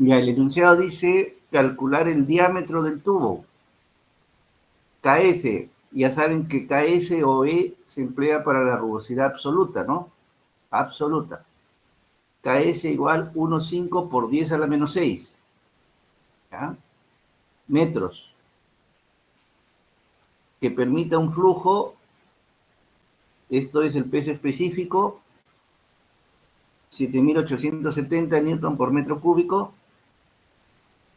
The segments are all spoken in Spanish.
Ya, el enunciado dice calcular el diámetro del tubo. KS, ya saben que KS o E se emplea para la rugosidad absoluta, ¿no? Absoluta. KS igual 1,5 por 10 a la menos 6. ¿Ya? Metros. Que permita un flujo, esto es el peso específico, 7.870 newton por metro cúbico,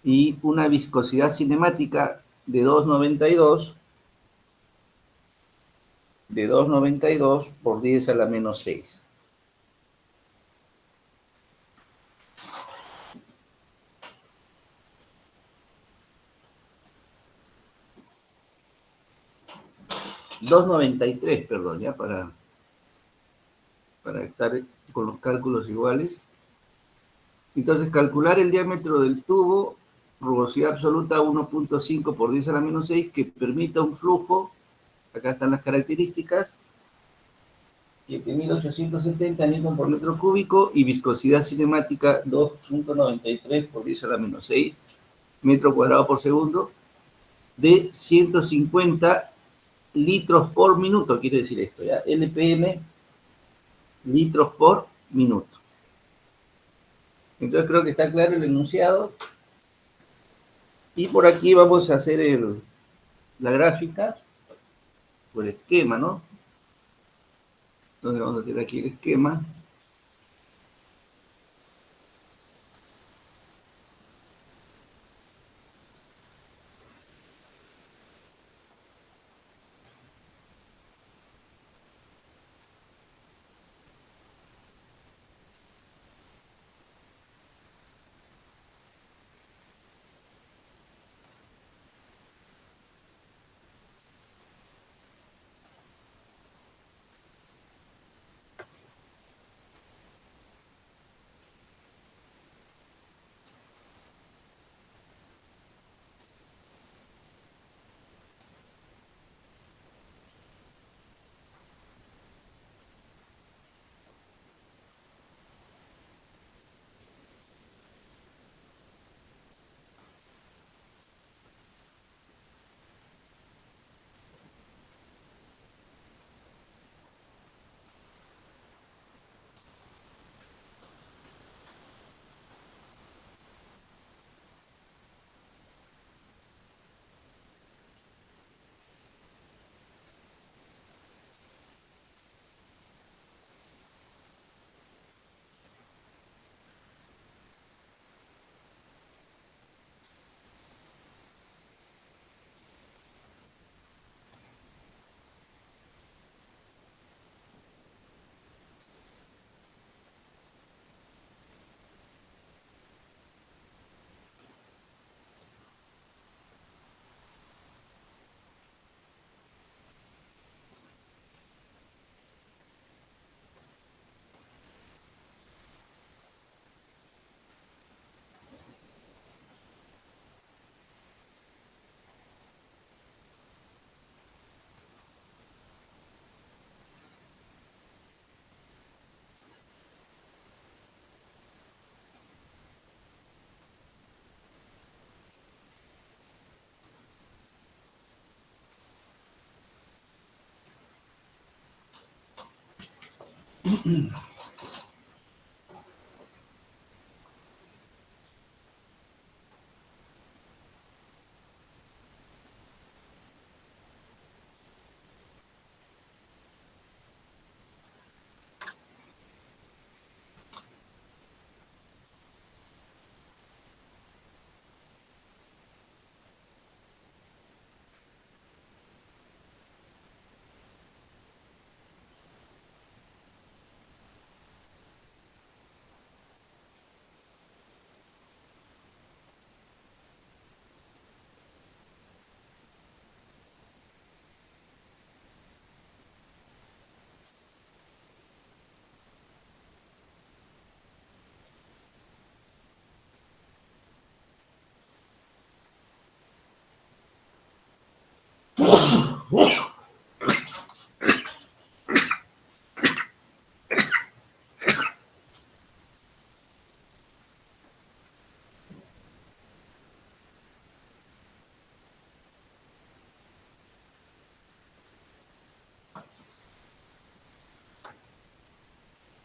y una viscosidad cinemática de 2,92 por 10 a la menos 6. $2,93, perdón, ya para estar con los cálculos iguales. Entonces, calcular el diámetro del tubo, rugosidad absoluta 1,5 por 10 a la menos 6, que permita un flujo, acá están las características, 7.870 newton por metro cúbico y viscosidad cinemática 2,93 por 10 a la menos 6 metro cuadrado por segundo, de 150 litros por minuto, quiere decir esto, ¿ya? LPM, litros por minuto. Entonces creo que está claro el enunciado. Y por aquí vamos a hacer la gráfica, o el esquema, ¿no? Entonces vamos a hacer aquí el esquema.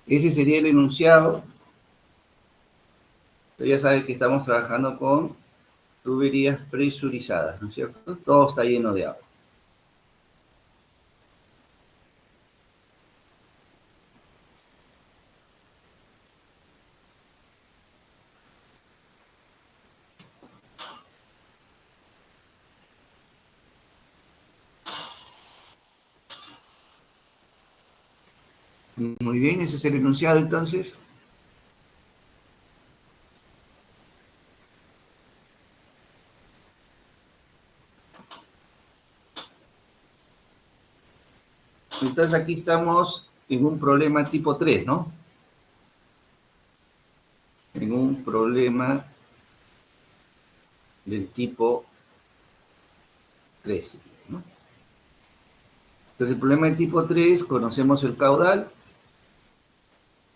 Ese sería el enunciado. Pero ya saben que estamos trabajando con tuberías presurizadas, ¿no es cierto? Todo está lleno de agua. Muy bien, ese es el enunciado entonces. Entonces aquí estamos en un problema tipo 3, ¿no? En un problema del tipo 3, ¿no? Entonces el problema del tipo 3, conocemos el caudal,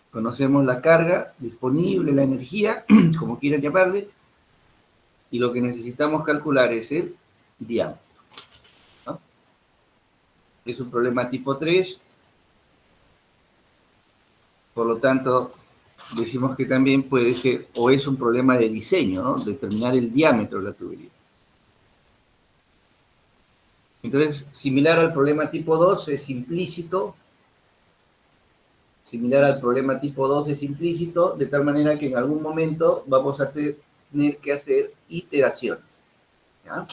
conocemos la carga disponible, la energía, como quieran llamarle, y lo que necesitamos calcular es el diámetro, ¿no? Es un problema tipo 3, por lo tanto, decimos que también puede ser, o es un problema de diseño, ¿no? Determinar el diámetro de la tubería. Entonces, similar al problema tipo 2 es implícito, de tal manera que en algún momento vamos a tener que hacer iteraciones, ¿ya?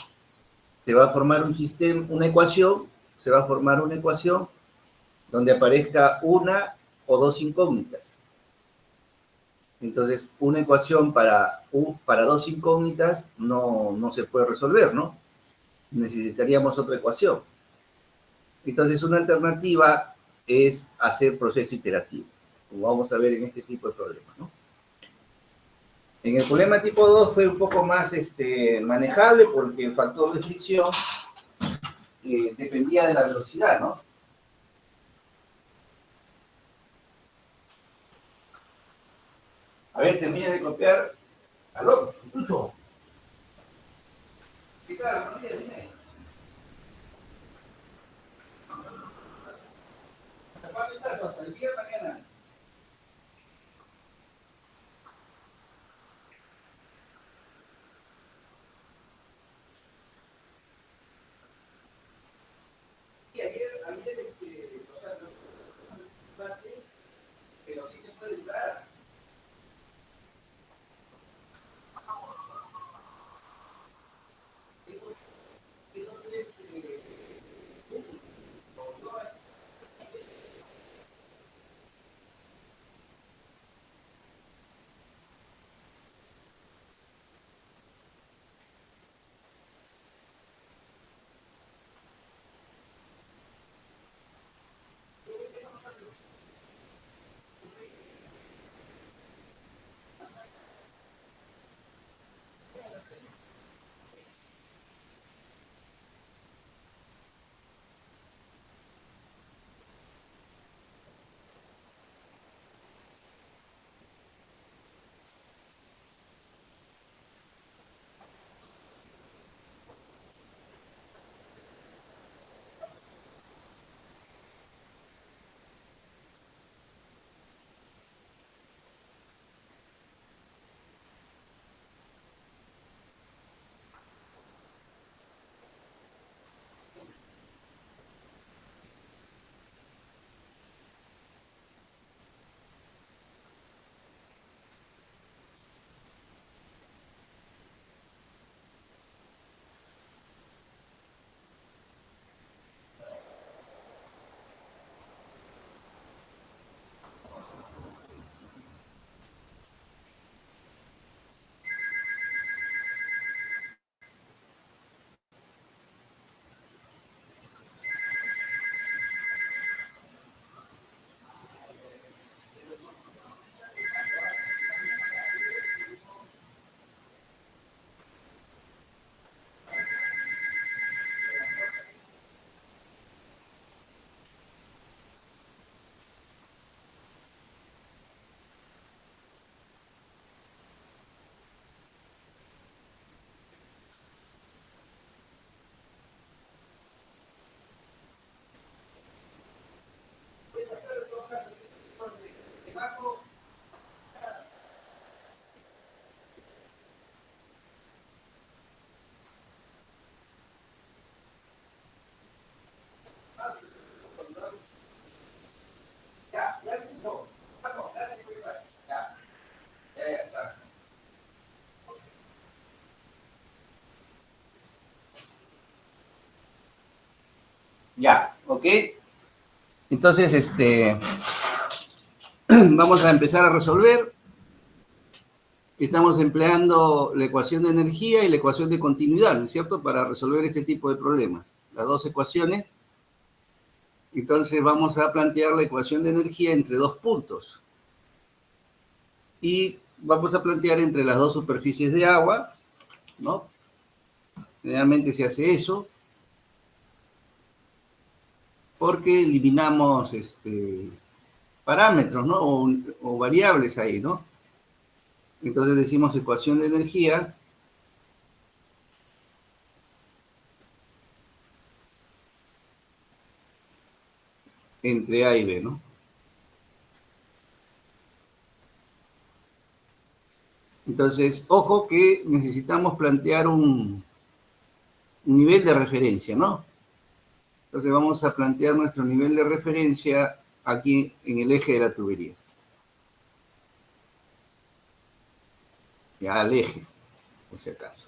Se va a formar un sistema, una ecuación, se va a formar una ecuación donde aparezca una o dos incógnitas. Entonces, una ecuación para dos incógnitas no se puede resolver, ¿no? Necesitaríamos otra ecuación. Entonces, una alternativa es hacer proceso iterativo, como vamos a ver en este tipo de problemas, ¿no? En el problema tipo 2 fue un poco más manejable porque el factor de fricción dependía de la velocidad, ¿no? A ver, termina de copiar. ¿Aló? ¿Escucho? ¿Qué tal? Buenos días, dime. ¿Cuándo estás? ¿Hasta el día de mañana? Sí, ayer o sea, clase, pero sí se puede entrar. ¿Ok? Entonces, vamos a empezar a resolver. Estamos empleando la ecuación de energía y la ecuación de continuidad, ¿no es cierto?, para resolver este tipo de problemas. Las dos ecuaciones. Entonces vamos a plantear la ecuación de energía entre dos puntos. Y vamos a plantear entre las dos superficies de agua, ¿no? Generalmente se hace eso porque eliminamos parámetros, ¿no? O variables ahí, ¿no? Entonces decimos ecuación de energía entre A y B, ¿no? Entonces, ojo que necesitamos plantear un nivel de referencia, ¿no? Entonces vamos a plantear nuestro nivel de referencia aquí en el eje de la tubería. Ya al eje, por si acaso.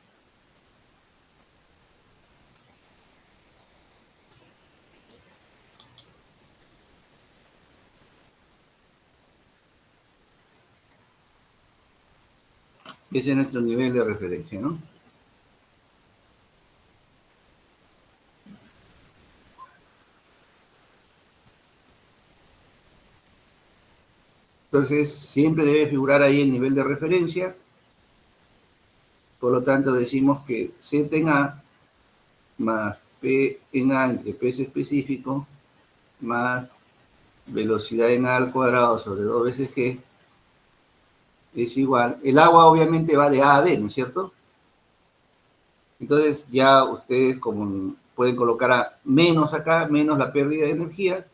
Ese es nuestro nivel de referencia, ¿no? Entonces, siempre debe figurar ahí el nivel de referencia. Por lo tanto, decimos que Z en A más P en A entre peso específico más velocidad en A al cuadrado sobre 2 veces G es igual. El agua obviamente va de A a B, ¿no es cierto? Entonces ya ustedes como pueden colocar a menos acá, menos la pérdida de energía.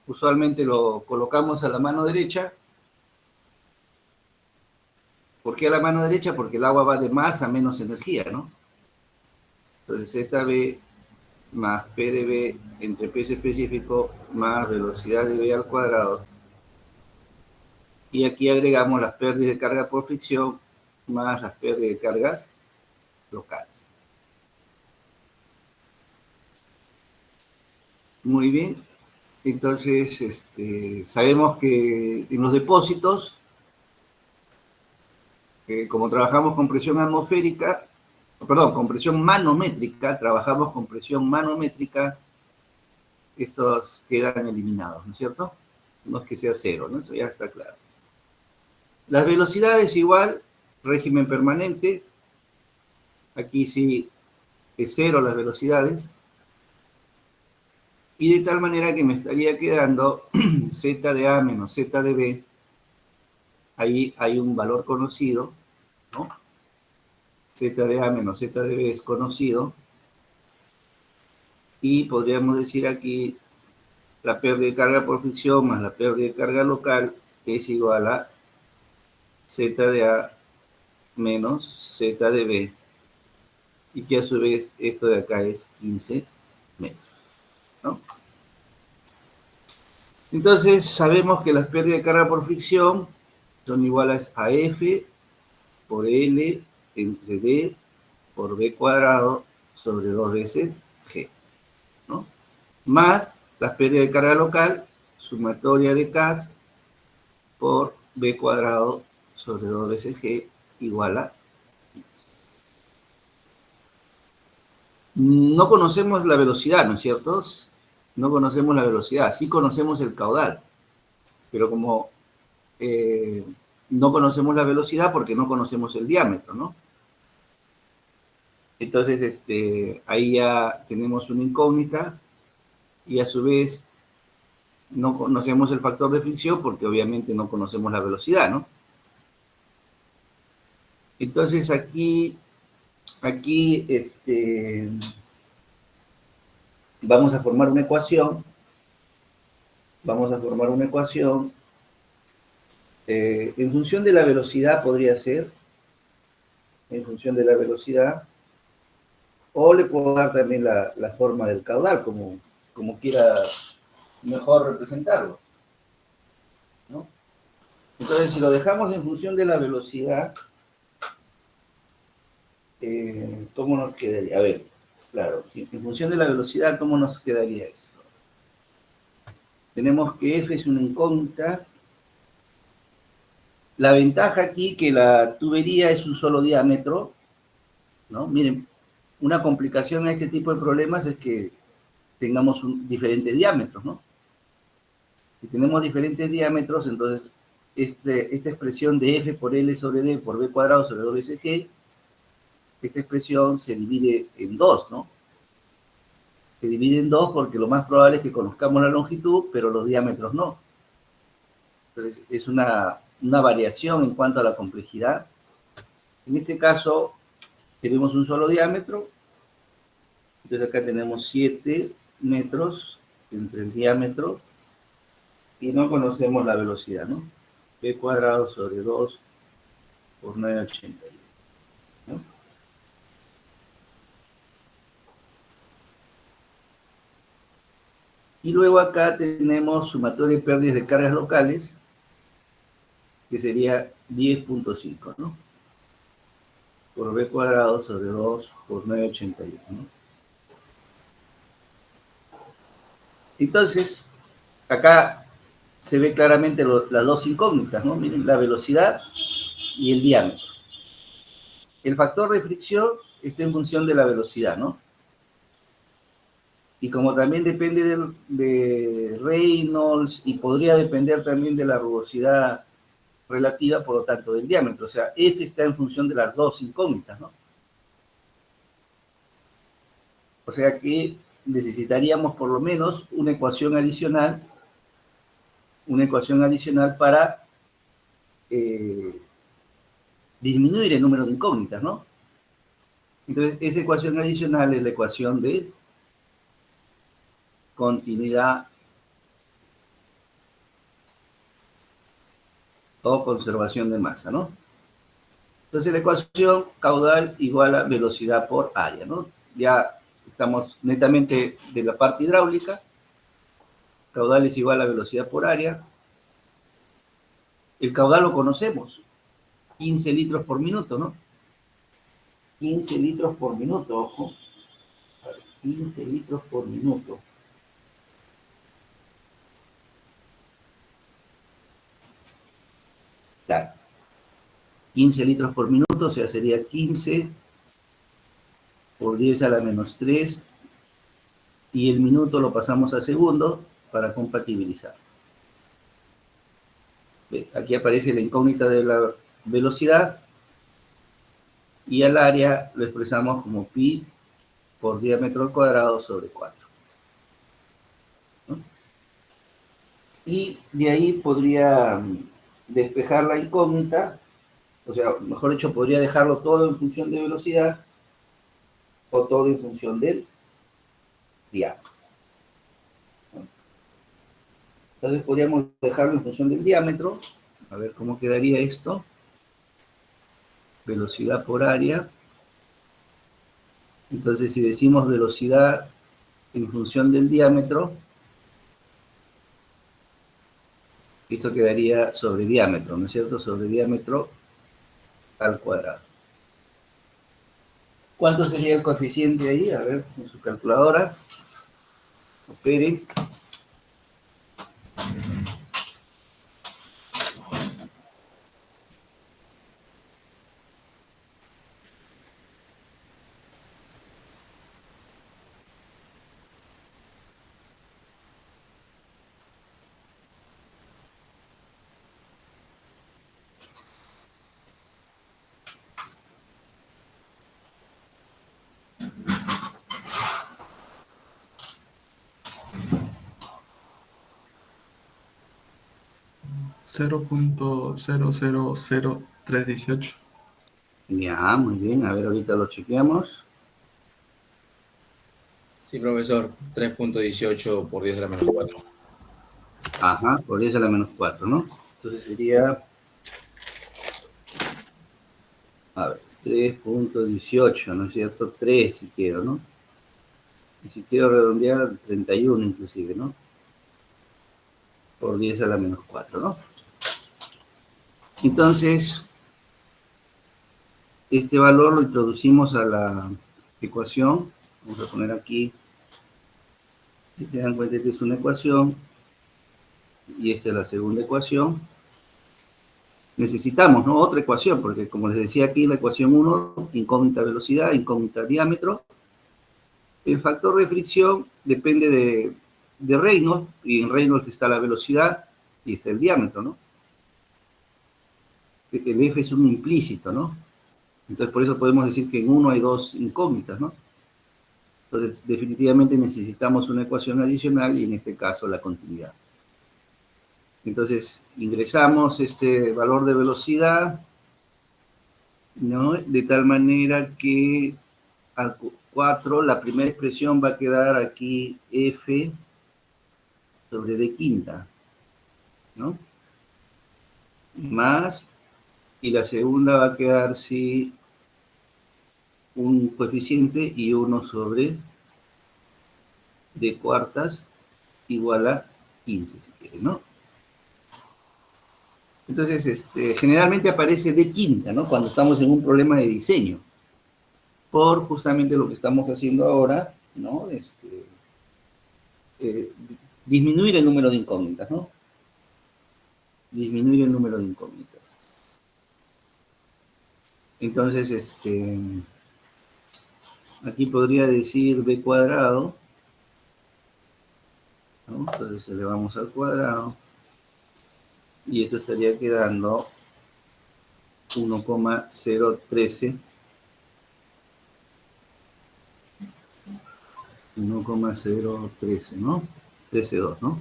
Usualmente lo colocamos a la mano derecha. ¿Por qué a la mano derecha? Porque el agua va de más a menos energía, ¿no? Entonces ZB más P de B entre peso específico más velocidad de B al cuadrado. Y aquí agregamos las pérdidas de carga por fricción más las pérdidas de cargas locales. Muy bien. Entonces, sabemos que en los depósitos, como trabajamos con presión atmosférica, perdón, con presión manométrica, trabajamos con presión manométrica, estos quedan eliminados, ¿no es cierto? No es que sea cero, ¿no? Eso ya está claro. Las velocidades igual, régimen permanente, aquí sí es cero las velocidades, y de tal manera que me estaría quedando z de A menos z de B, ahí hay un valor conocido, ¿no? Z de A menos Z de B es conocido, y podríamos decir aquí la pérdida de carga por fricción más la pérdida de carga local es igual a Z de A menos Z de B, y que a su vez esto de acá es 15 metros, ¿no? Entonces sabemos que las pérdidas de carga por fricción son iguales a F por L entre D por B cuadrado sobre 2 veces G, ¿no? Más las pérdidas de carga local, sumatoria de K por B cuadrado sobre 2 veces G igual a 15. No conocemos la velocidad, ¿no es cierto? No conocemos la velocidad, sí conocemos el caudal, pero como no conocemos la velocidad porque no conocemos el diámetro, ¿no? Entonces, ahí ya tenemos una incógnita y a su vez no conocemos el factor de fricción porque obviamente no conocemos la velocidad, ¿no? Entonces aquí vamos a formar una ecuación, en función de la velocidad podría ser, en función de la velocidad, o le puedo dar también la forma del caudal, como quiera mejor representarlo, ¿no? Entonces, si lo dejamos en función de la velocidad, ¿cómo nos quedaría? A ver, claro, si en función de la velocidad, ¿cómo nos quedaría esto? Tenemos que F es una incógnita. La ventaja aquí que la tubería es un solo diámetro, ¿no? Miren, una complicación a este tipo de problemas es que tengamos diferentes diámetros, ¿no? Si tenemos diferentes diámetros, entonces esta expresión de F por L sobre D por B cuadrado sobre 2BCG, esta expresión se divide en dos, ¿no? Se divide en dos porque lo más probable es que conozcamos la longitud, pero los diámetros no. Entonces es una variación en cuanto a la complejidad. En este caso tenemos un solo diámetro, entonces acá tenemos 7 metros entre el diámetro y no conocemos la velocidad, ¿no? B cuadrado sobre 2 por 9,81, ¿no? Y luego acá tenemos sumatoria de pérdidas de cargas locales, que sería 10,5, ¿no? Por B cuadrado sobre 2 por 9,81, ¿no? Entonces, acá se ve claramente las dos incógnitas, ¿no? Miren, la velocidad y el diámetro. El factor de fricción está en función de la velocidad, ¿no? Y como también depende de Reynolds y podría depender también de la rugosidad relativa, por lo tanto, del diámetro. O sea, F está en función de las dos incógnitas, ¿no? O sea que necesitaríamos por lo menos una ecuación adicional para disminuir el número de incógnitas, ¿no? Entonces, esa ecuación adicional es la ecuación de continuidad o conservación de masa, ¿no? Entonces, la ecuación caudal igual a velocidad por área, ¿no? Ya estamos netamente de la parte hidráulica. Caudal es igual a velocidad por área. El caudal lo conocemos, 15 litros por minuto, ¿no? 15 litros por minuto, ojo. 15 litros por minuto. Claro. 15 litros por minuto, o sea, sería 15 por 10 a la menos 3, y el minuto lo pasamos a segundo para compatibilizar. Aquí aparece la incógnita de la velocidad, y al área lo expresamos como pi por diámetro al cuadrado sobre 4. ¿No? Y de ahí podría despejar la incógnita, o sea, mejor dicho, podría dejarlo todo en función de velocidad o todo en función del diámetro. Entonces podríamos dejarlo en función del diámetro. A ver cómo quedaría esto. Velocidad por área. Entonces, si decimos velocidad en función del diámetro, esto quedaría sobre diámetro, ¿no es cierto? Sobre diámetro al cuadrado. ¿Cuánto sería el coeficiente ahí? A ver, en su calculadora. Opere. Cero punto cero cero cero tres dieciocho. Ya, muy bien. A ver, ahorita lo chequeamos. Sí, profesor, 3.18 por 10 a la menos 4. Ajá, por 10 a la menos 4, ¿no? Entonces sería, a ver, 3,18, ¿no es cierto? 3 si quiero, ¿no? Y si quiero redondear, 31 inclusive, ¿no? Por 10 a la menos 4, ¿no? Entonces, este valor lo introducimos a la ecuación, Vamos a poner aquí, si se dan cuenta que es una ecuación, y esta es la segunda ecuación. Necesitamos, ¿no?, otra ecuación, porque como les decía aquí, la ecuación 1, incógnita velocidad, incógnita diámetro. El factor de fricción depende de Reynolds, y en Reynolds está la velocidad y está el diámetro, ¿no? El F es un implícito, ¿no? Entonces, por eso podemos decir que en uno hay dos incógnitas, ¿no? Entonces, definitivamente necesitamos una ecuación adicional y en este caso la continuidad. Entonces, ingresamos este valor de velocidad, ¿no?, de tal manera que al 4, la primera expresión va a quedar aquí F sobre D quinta, ¿no? Más, y la segunda va a quedar, sí, un coeficiente y 1 sobre D cuartas igual a 15, si quieren, ¿no? Entonces, generalmente aparece D quinta, ¿no?, cuando estamos en un problema de diseño, por justamente lo que estamos haciendo ahora, ¿no? Disminuir el número de incógnitas, ¿no? Disminuir el número de incógnitas. Entonces, aquí podría decir B cuadrado, ¿no? Entonces elevamos al cuadrado, y esto estaría quedando 1,013, 1,013, ¿no? 13,2, ¿no?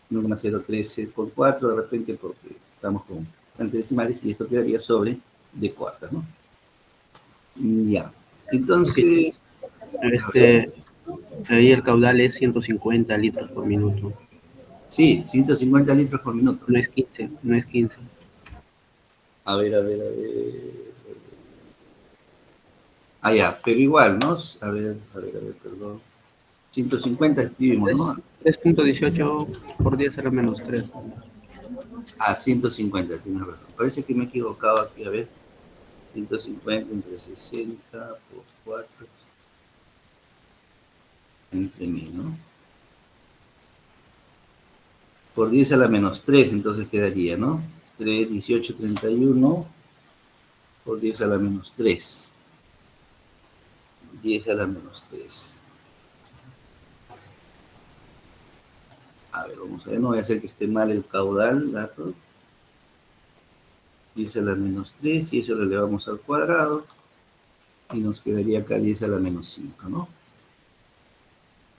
No, 1,013 por 4, de repente, porque estamos con decimales, y esto quedaría sobre D cuarta, ¿no? Ya. Ok, Entonces, a ver, ahí el caudal es 150 litros por minuto. sí, 150 litros por minuto. No es 15, no es 15. A ver, a ver, a ver. Ah, ya, pero igual, ¿no? A ver, perdón. 150 escribimos, Es ¿no? 3.18 por 10 a la menos 3. Ah, 150, tienes razón. Parece que me he equivocado aquí, a ver. 150 entre 60 por 4 entre 1000, ¿no? Por 10 a la menos 3, entonces quedaría, ¿no? 3, 18, 31 por 10 a la menos 3. 10 a la menos 3. A ver, vamos a ver, no voy a hacer que esté mal el caudal, datos. 10 a la menos 3, y eso lo elevamos al cuadrado, y nos quedaría acá 10 a la menos 5, ¿no?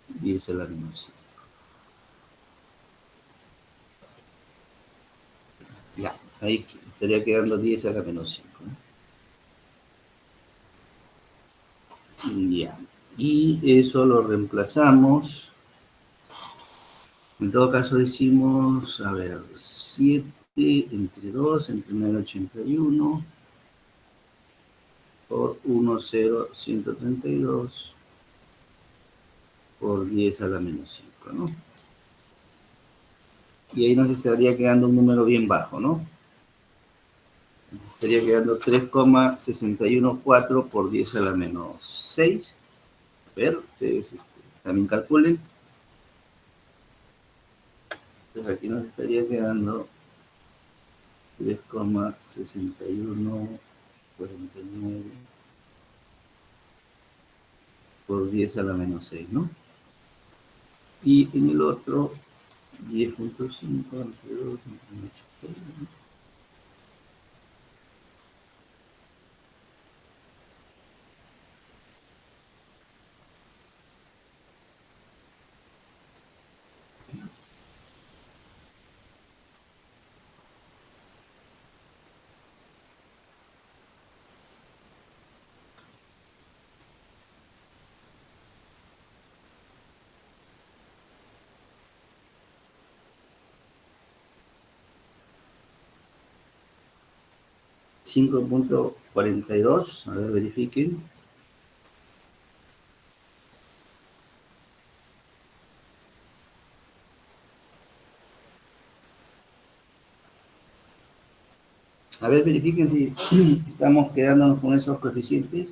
10 a la menos 5. Ya, ahí estaría quedando 10 a la menos 5, ¿no? Ya, y eso lo reemplazamos. En todo caso decimos, a ver, 7 entre 2, entre 9,81 por 1,0132 por 10 a la menos 5, ¿no? Y ahí nos estaría quedando un número bien bajo, ¿no? Estaría quedando 3,614 por 10 a la menos 6. A ver, ustedes también calculen. Entonces aquí nos estaría quedando 3,6149 por 10 a la menos 6, ¿no? Y en el otro, 10,5 entre 2, entre 8, 5,42, a ver, verifiquen. A ver, verifiquen si estamos quedándonos con esos coeficientes.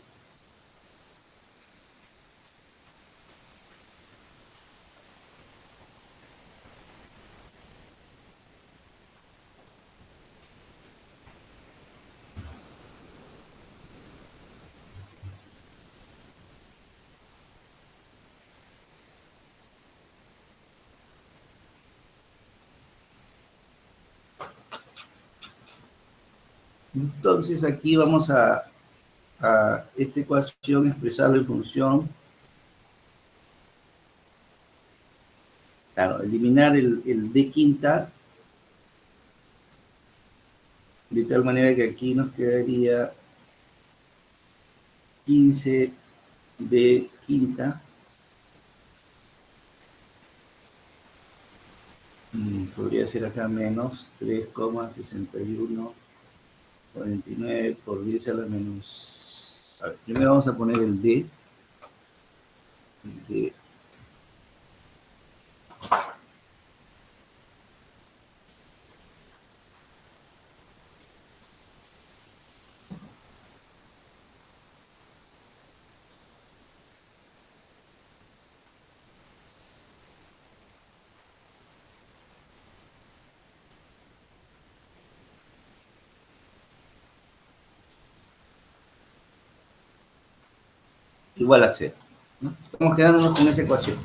Entonces aquí vamos a esta ecuación expresarla en función, claro, eliminar el d quinta, de tal manera que aquí nos quedaría 15 d quinta, podría ser acá menos 3,6149 por 10 a la menos... A ver, primero vamos a poner el d. Igual a 0, ¿no? Estamos quedándonos con esa ecuación.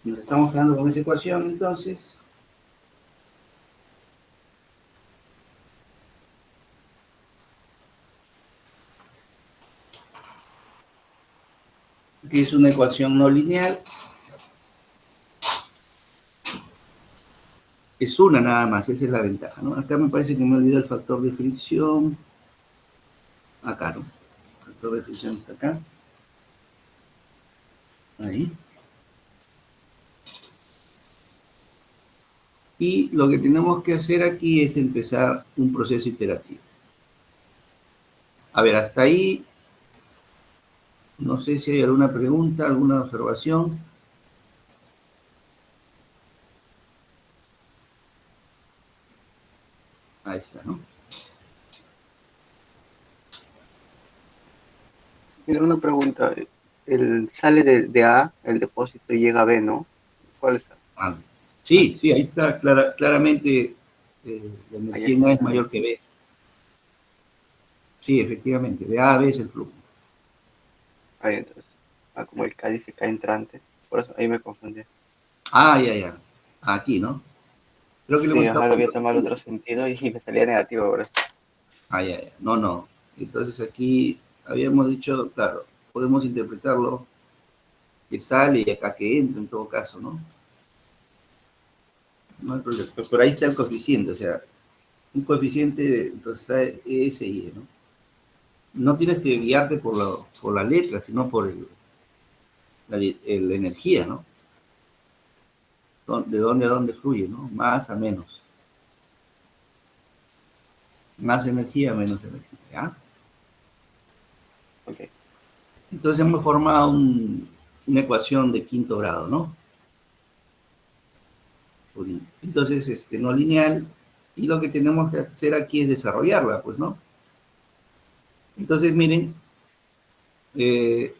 Nos estamos quedando con esa ecuación, entonces. Que es una ecuación no lineal. Es una nada más, esa es la ventaja, ¿no? Acá me parece que me olvidé el factor de fricción. Acá, ¿no? El factor de fricción está acá. Ahí. Y lo que tenemos que hacer aquí es empezar un proceso iterativo. A ver, hasta ahí, no sé si hay alguna pregunta, alguna observación. Ahí está, ¿no? Mira, una pregunta. Sale de A, el depósito, y llega a B, ¿no? ¿Cuál es? Ah, sí, ahí está claramente la energía en A es mayor que B. Sí, efectivamente, de A a B es el flujo. Ahí, entonces, como el K dice K entrante, por eso ahí me confundí. Ah, ya. Aquí, ¿no? Creo que Sí, le hemos lo estado... había tomado otro sentido y me salía negativo por eso. Ah, ya. No. Entonces aquí habíamos dicho, claro, podemos interpretarlo que sale y acá que entra en todo caso, ¿no? No hay problema. Pero ahí está el coeficiente, o sea, un coeficiente, entonces está S y E, ¿no? No tienes que guiarte por la letra, sino por la energía, ¿no? De dónde a dónde fluye, ¿no? Más a menos. Más energía, menos energía, ¿ya? Ok. Entonces hemos formado una ecuación de quinto grado, ¿no? Entonces, no lineal, y lo que tenemos que hacer aquí es desarrollarla, pues, ¿no? Entonces, miren, el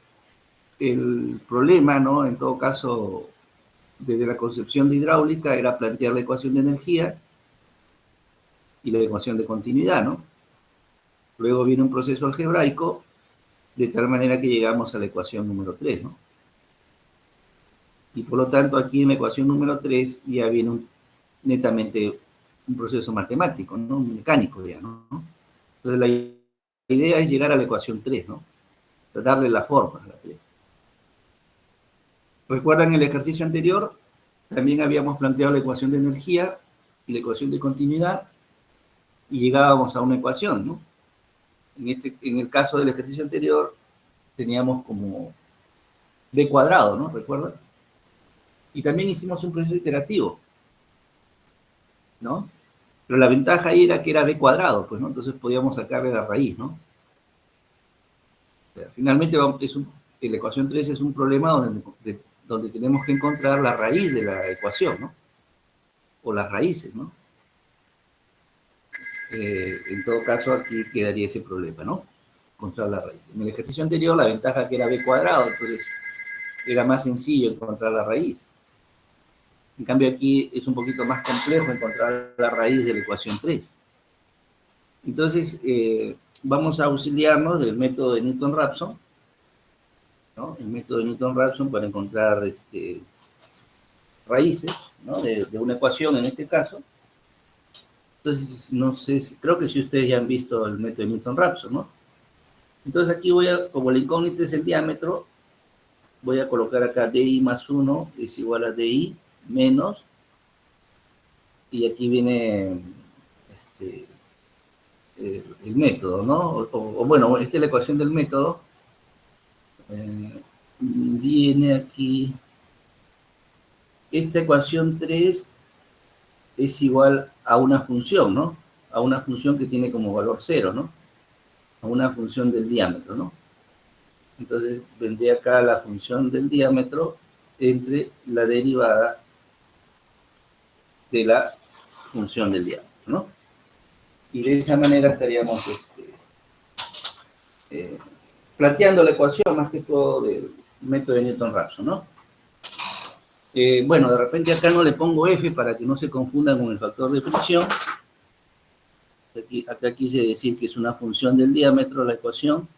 problema, ¿no? En todo caso, desde la concepción de hidráulica, era plantear la ecuación de energía y la ecuación de continuidad, ¿no? Luego viene un proceso algebraico, de tal manera que llegamos a la ecuación número 3, ¿no? Y por lo tanto, aquí en la ecuación número 3 ya viene netamente un proceso matemático, ¿no? Mecánico ya, ¿no? Entonces, la idea es llegar a la ecuación 3, ¿no? Darle la forma a la 3. ¿Recuerdan el ejercicio anterior? También habíamos planteado la ecuación de energía y la ecuación de continuidad y llegábamos a una ecuación, ¿no? En el caso del ejercicio anterior, teníamos como b cuadrado, ¿no? ¿Recuerdan? Y también hicimos un proceso iterativo, ¿no? Pero la ventaja ahí era que era b cuadrado, pues, ¿no? Entonces podíamos sacarle la raíz, ¿no? O sea, finalmente, la ecuación 3 es un problema donde tenemos que encontrar la raíz de la ecuación, ¿no? O las raíces, ¿no? En todo caso, aquí quedaría ese problema, ¿no? Encontrar la raíz. En el ejercicio anterior, la ventaja que era b cuadrado, entonces era más sencillo encontrar la raíz. En cambio, aquí es un poquito más complejo encontrar la raíz de la ecuación 3. Entonces, vamos a auxiliarnos del método de Newton-Raphson, ¿no? El método de Newton-Raphson para encontrar raíces, ¿no? De una ecuación en este caso. Entonces, no sé, creo que si ustedes ya han visto el método de Newton-Raphson, ¿no? Entonces aquí como la incógnita es el diámetro, voy a colocar acá DI más 1 es igual a DI menos, y aquí viene el método, ¿no? O bueno, esta es la ecuación del método. Viene aquí, esta ecuación 3 es igual a una función, ¿no? A una función que tiene como valor 0, ¿no? A una función del diámetro, ¿no? Entonces vendría acá la función del diámetro entre la derivada de la función del diámetro, ¿no? Y de esa manera estaríamos planteando la ecuación más que todo del método de Newton-Raphson, ¿no? Bueno, de repente acá no le pongo F para que no se confundan con el factor de fricción. Acá quise decir que es una función del diámetro la ecuación.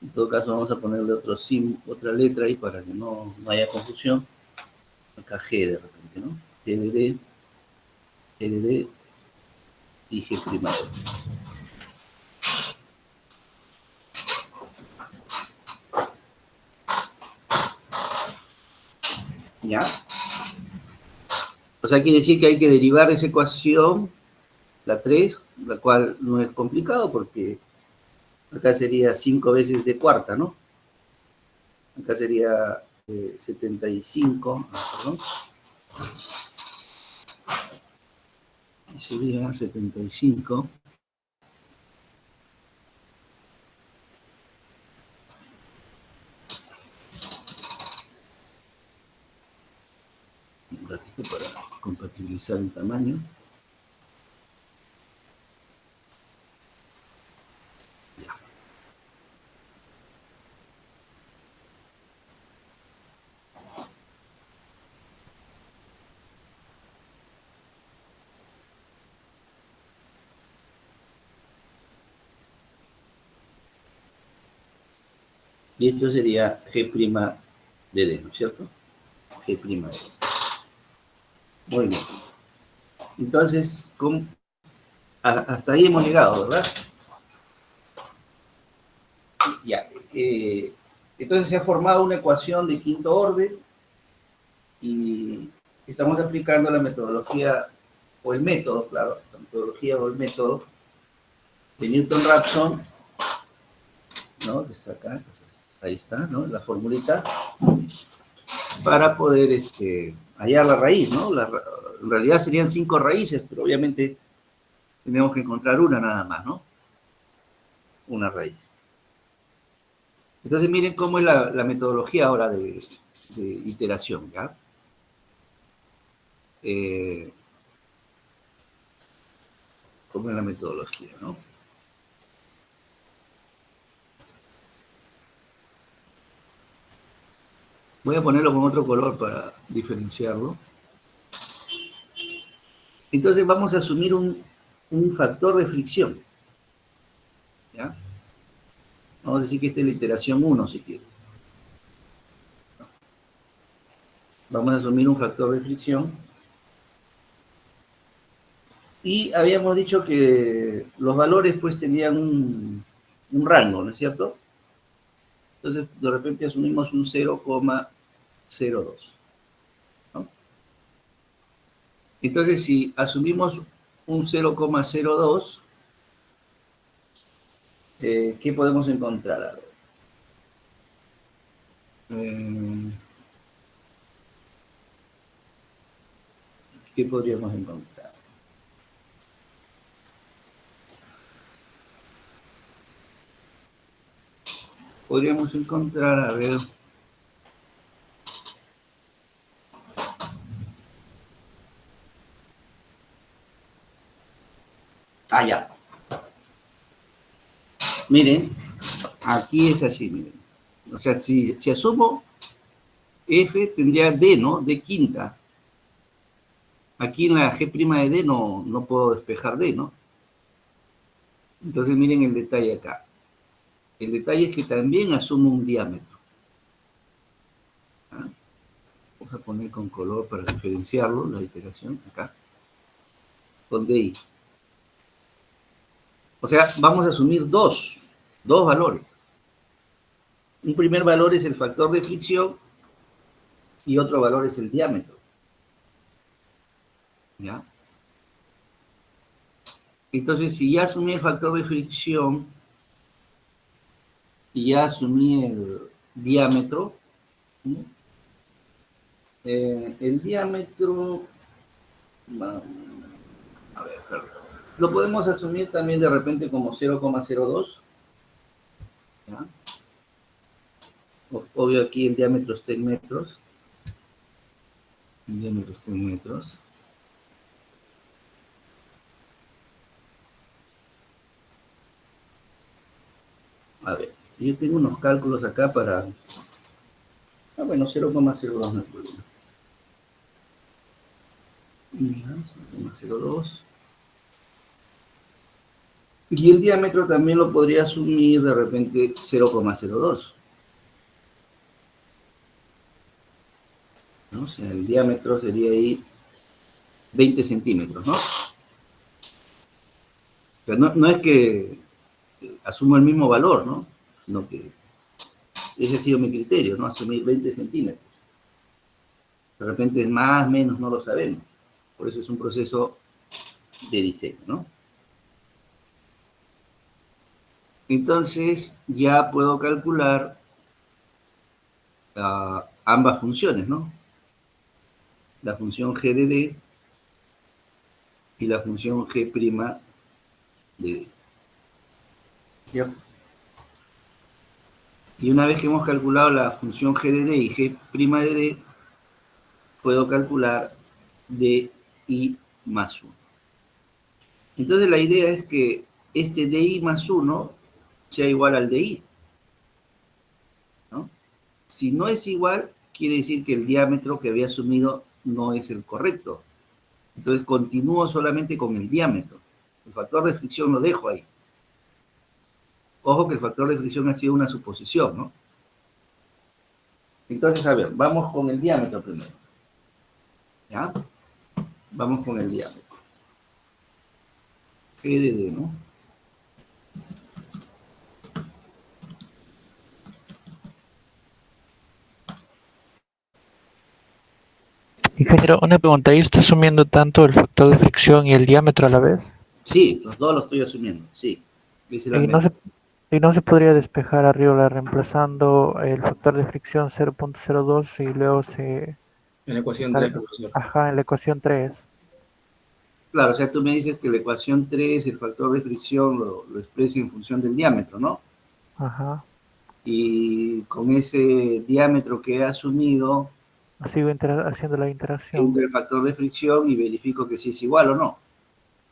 En todo caso vamos a ponerle otra letra ahí para que no haya confusión. Acá G de repente, ¿no? G de D y G primero. ¿Ya? O sea, quiere decir que hay que derivar esa ecuación, la 3, la cual no es complicado porque acá sería 5 veces de cuarta, ¿no? Acá sería 75, perdón. Y sería 75. Un ratito para compatibilizar el tamaño. Ya. Y esto sería G' de D, ¿no es cierto? G' de D. Muy bien. Entonces, hasta ahí hemos llegado, ¿verdad? Ya. Entonces se ha formado una ecuación de quinto orden y estamos aplicando la metodología, o el método, claro, la metodología o el método de Newton-Raphson, ¿no? Que está acá, entonces, ahí está, ¿no? La formulita, para poder hallar la raíz, ¿no? En realidad serían 5 raíces, pero obviamente tenemos que encontrar una nada más, ¿no? Una raíz. Entonces miren cómo es la metodología ahora de iteración, ¿ya? ¿Cómo es la metodología, no? Voy a ponerlo con otro color para diferenciarlo. Entonces vamos a asumir un factor de fricción, ¿ya? Vamos a decir que esta es la iteración 1, si quieren. Vamos a asumir un factor de fricción. Y habíamos dicho que los valores pues tenían un rango, ¿no es cierto? Entonces, de repente asumimos un 0,02, ¿no? Entonces, si asumimos un 0,02, ¿Qué podemos encontrar? A ver. ¿Qué podríamos encontrar? Podríamos encontrar, a ver... Ah, ya. Miren, aquí es así, miren. O sea, si asumo F, tendría D, ¿no? D quinta. Aquí en la G' de D no puedo despejar D, ¿no? Entonces miren el detalle acá. El detalle es que también asumo un diámetro. ¿Ah? Vamos a poner con color para diferenciarlo, la iteración, acá. Con DI. O sea, vamos a asumir dos valores. Un primer valor es el factor de fricción y otro valor es el diámetro. ¿Ya? Entonces, si ya asumí el factor de fricción y ya asumí el diámetro, ¿sí? El diámetro, a ver, perdón. Lo podemos asumir también de repente como 0,02. ¿Ya? Obvio aquí el diámetro está en metros. El diámetro está en metros. A ver, yo tengo unos cálculos acá para... Ah, bueno, 0,02 no hay problema. 0,02. Y el diámetro también lo podría asumir de repente 0,02. ¿No? O sea, el diámetro sería ahí 20 centímetros, ¿no? O sea, no es que asumo el mismo valor, ¿no? Sino que ese ha sido mi criterio, ¿no? Asumir 20 centímetros. De repente es más, menos, no lo sabemos. Por eso es un proceso de diseño, ¿no? Entonces, ya puedo calcular ambas funciones, ¿no? La función g de d y la función g' de d. ¿Cierto? Y una vez que hemos calculado la función g de d y g' de d, puedo calcular di más 1. Entonces la idea es que este di más 1 sea igual al di, ¿no? Si no es igual, quiere decir que el diámetro que había asumido no es el correcto. Entonces continúo solamente con el diámetro. El factor de fricción lo dejo ahí. Ojo que el factor de fricción ha sido una suposición, ¿no? Entonces, a ver, vamos con el diámetro primero. ¿Ya? Vamos con el diámetro. G de D, ¿no? Ingeniero, una pregunta, ¿ahí está asumiendo tanto el factor de fricción y el diámetro a la vez? Sí, los dos los estoy asumiendo, sí. ¿Y no se podría despejar arriba reemplazando el factor de fricción 0.02 y luego En la ecuación 3, salga, profesor. ajá, en la ecuación 3? Claro, o sea, tú me dices que la ecuación 3, el factor de fricción, lo expresa en función del diámetro, ¿no? Ajá. Y con ese diámetro que he asumido, Sigo haciendo la interacción, entra el factor de fricción y verifico que si es igual o no.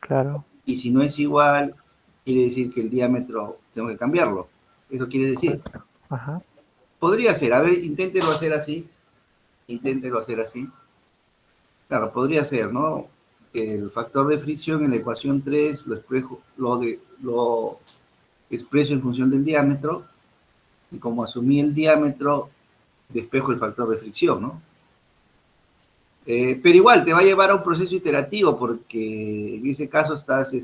claro. Y si no es igual, quiere decir que el diámetro tengo que cambiarlo. Eso quiere decir. Correcto. Ajá. Podría ser, a ver, inténtelo hacer así. Inténtelo hacer así. Claro, podría ser, ¿no? El factor de fricción en la ecuación 3 lo expreso en función del diámetro, y como asumí el diámetro, despejo el factor de fricción, ¿no? Pero igual, te va a llevar a un proceso iterativo, porque en ese caso estás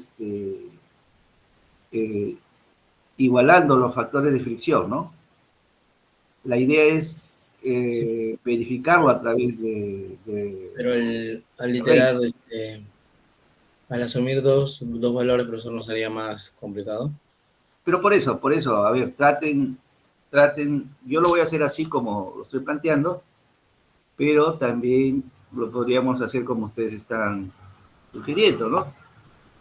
igualando los factores de fricción, ¿no? La idea es Sí. verificarlo a través Pero al iterar, al asumir dos valores, profesor, ¿no sería más complicado? Pero por eso, a ver, traten, yo lo voy a hacer así como lo estoy planteando, pero también lo podríamos hacer como ustedes están sugiriendo, ¿no?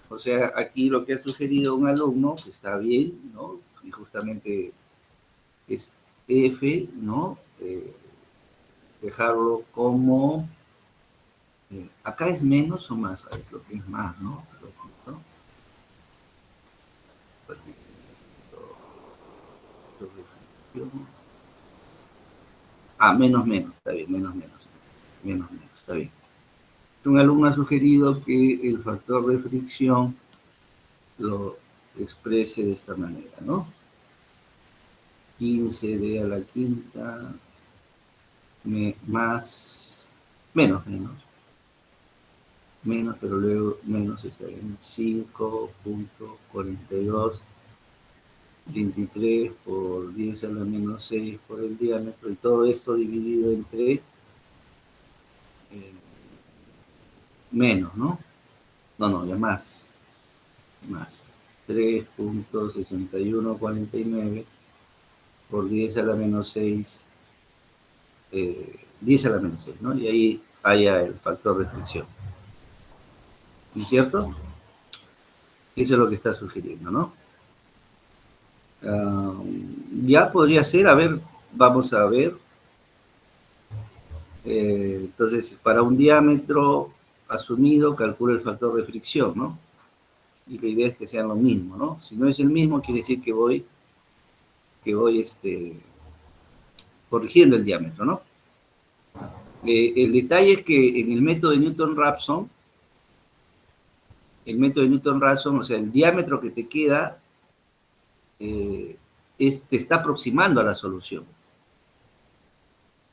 O sea, aquí lo que ha sugerido un alumno, que está bien, ¿no? Y justamente es F, ¿no? Dejarlo como... acá es menos o más, a ver, creo que es más, ¿no? Menos, está bien, menos, está bien. Un alumno ha sugerido que el factor de fricción lo exprese de esta manera, ¿no? 15d a la quinta más, menos, pero luego menos está en 5.42, 23 por 10 a la menos 6 por el diámetro, y todo esto dividido entre menos, ¿no? No, ya más. 3.6149 por 10 a la menos 6, 10 a la menos 6, ¿no? Y ahí haya el factor de fricción. ¿No es cierto? Eso es lo que está sugiriendo, ¿no? Ya podría ser, a ver, vamos a ver. Entonces, para un diámetro asumido, calcula el factor de fricción, ¿no? Y la idea es que sean lo mismo, ¿no? Si no es el mismo, quiere decir que voy corrigiendo el diámetro, ¿no? El detalle es que en el método de Newton-Raphson, o sea, el diámetro que te queda te está aproximando a la solución.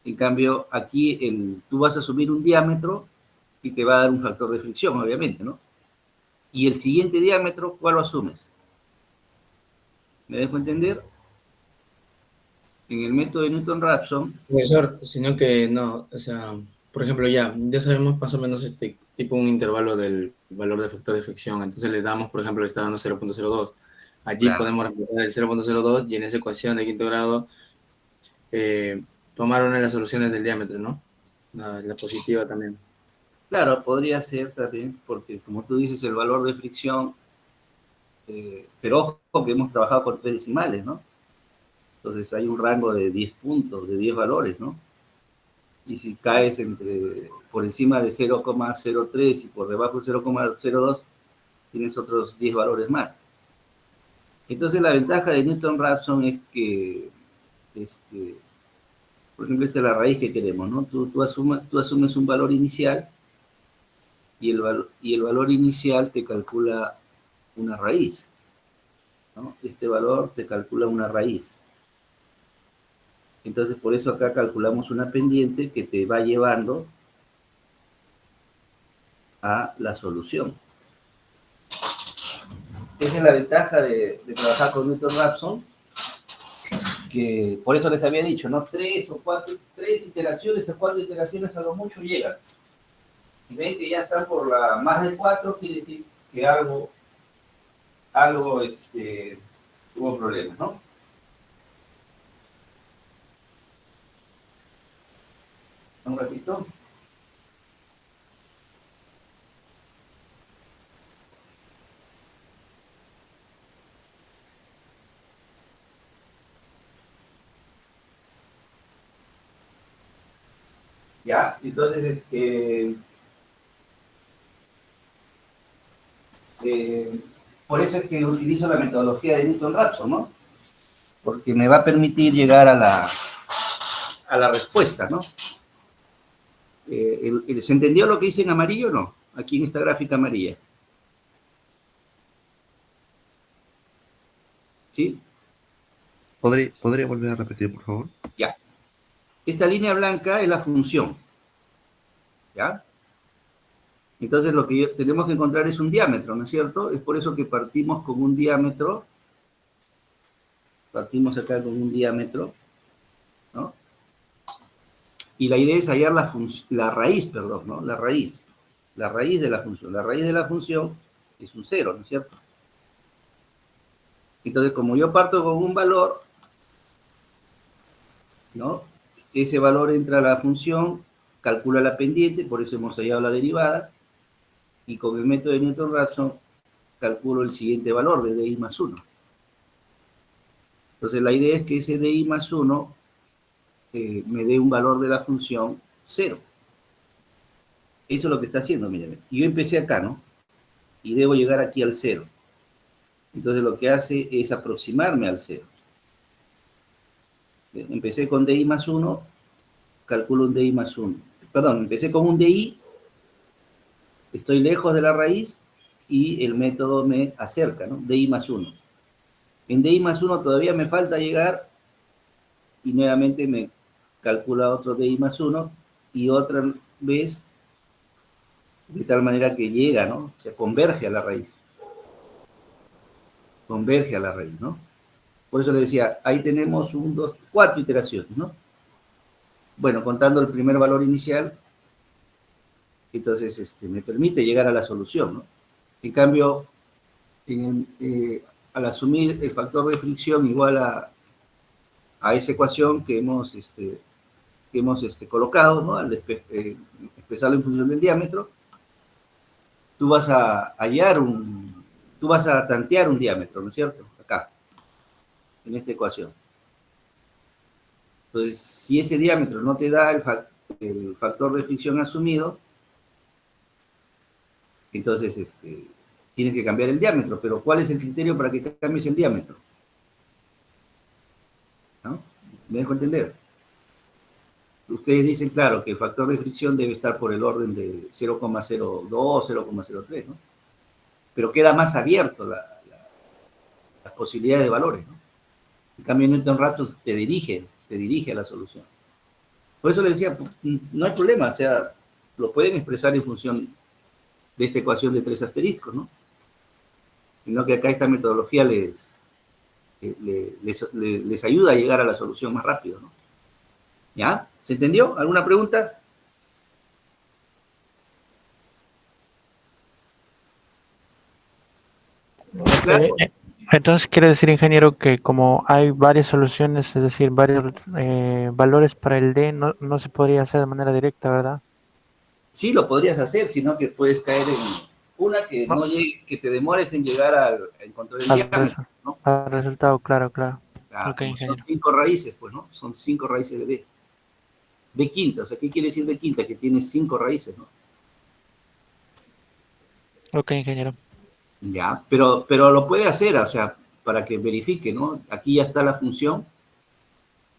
En cambio, aquí tú vas a asumir un diámetro y te va a dar un factor de fricción, obviamente, ¿no? Y el siguiente diámetro, ¿cuál lo asumes? ¿Me dejo entender? En el método de Newton-Raphson... Profesor, sino que no, o sea, por ejemplo, ya sabemos más o menos tipo un intervalo del valor de factor de fricción, entonces le damos, por ejemplo, le está dando 0.02. Allí Claro. podemos reemplazar el 0.02 y en esa ecuación de quinto grado tomar una de las soluciones del diámetro, ¿no? La positiva también. Claro, podría ser también, porque como tú dices, el valor de fricción, pero ojo que hemos trabajado con 3 decimales, ¿no? Entonces hay un rango de 10 puntos, de 10 valores, ¿no? Y si caes por encima de 0,03 y por debajo de 0,02, tienes otros 10 valores más. Entonces la ventaja de Newton-Raphson es que, por ejemplo, esta es la raíz que queremos, ¿no? Tú asumes un valor inicial y el valor inicial te calcula una raíz, ¿no? Este valor te calcula una raíz. Entonces, por eso acá calculamos una pendiente que te va llevando a la solución. Esa es la ventaja de trabajar con Newton-Raphson, que por eso les había dicho, ¿no? 3 iteraciones o 4 iteraciones a lo mucho llegan. Si ven que ya están por la más de 4, quiere decir que algo hubo problemas, ¿no? Un ratito. Ya, entonces, por eso es que utilizo la metodología de Newton-Raphson, ¿no? Porque me va a permitir llegar a la respuesta, ¿no? ¿Se entendió lo que hice en amarillo o no? Aquí en esta gráfica amarilla. ¿Sí? ¿Podría volver a repetir, por favor? Ya. Esta línea blanca es la función. ¿Ya? Entonces lo que tenemos que encontrar es un diámetro, ¿no es cierto? Es por eso que partimos con un diámetro. Partimos acá con un diámetro, ¿no? Y la idea es hallar la raíz, perdón, ¿no? La raíz de la función. La raíz de la función es un 0, ¿no es cierto? Entonces, como yo parto con un valor, ¿no? Ese valor entra a la función, calcula la pendiente, por eso hemos hallado la derivada, y con el método de Newton-Raphson calculo el siguiente valor de DI más 1. Entonces, la idea es que ese DI más 1 me dé un valor de la función 0. Eso es lo que está haciendo, miren. Y yo empecé acá, ¿no? Y debo llegar aquí al 0. Entonces, lo que hace es aproximarme al 0. Empecé con DI más 1, calculo un DI más 1. Perdón, empecé con un DI, estoy lejos de la raíz y el método me acerca, ¿no? DI más 1. En DI más 1 todavía me falta llegar y nuevamente me calcula otro DI más 1 y otra vez de tal manera que llega, ¿no? O sea, converge a la raíz. Converge a la raíz, ¿no? Por eso le decía, ahí tenemos 1, 2, 4 iteraciones, ¿no? Bueno, contando el primer valor inicial, entonces me permite llegar a la solución, ¿no? En cambio, al asumir el factor de fricción igual a esa ecuación que hemos colocado, ¿no? Al expresarlo en función del diámetro, tú vas a tú vas a tantear un diámetro, ¿no es cierto? Acá, en esta ecuación. Entonces, si ese diámetro no te da el factor de fricción asumido, entonces tienes que cambiar el diámetro. Pero ¿cuál es el criterio para que cambies el diámetro? ¿No? ¿Me dejo entender? Ustedes dicen, claro, que el factor de fricción debe estar por el orden de 0,02, 0,03, ¿no? Pero queda más abierto las posibilidades de valores, ¿no? En cambio, Newton-Raphson te dirige a la solución. Por eso les decía, no hay problema, o sea, lo pueden expresar en función de esta ecuación de 3 asteriscos, ¿no? Sino que acá esta metodología les ayuda a llegar a la solución más rápido, ¿no? ¿Ya? ¿Se entendió? ¿Alguna pregunta? ¿Claro? Entonces quiere decir, ingeniero, que como hay varias soluciones, es decir, varios valores para el D, no se podría hacer de manera directa, ¿verdad? Sí, lo podrías hacer, sino que puedes caer en una que no llegue, que te demores en llegar a encontrar el diámetro, ¿no? Al resultado, claro. Claro, Ok, como son ingeniero. 5 raíces, pues, ¿no? Son 5 raíces de D. De quinta, o sea, ¿qué quiere decir de quinta? Que tiene 5 raíces, ¿no? Ok, ingeniero. Ya, pero lo puede hacer, o sea, para que verifique, ¿no? Aquí ya está la función,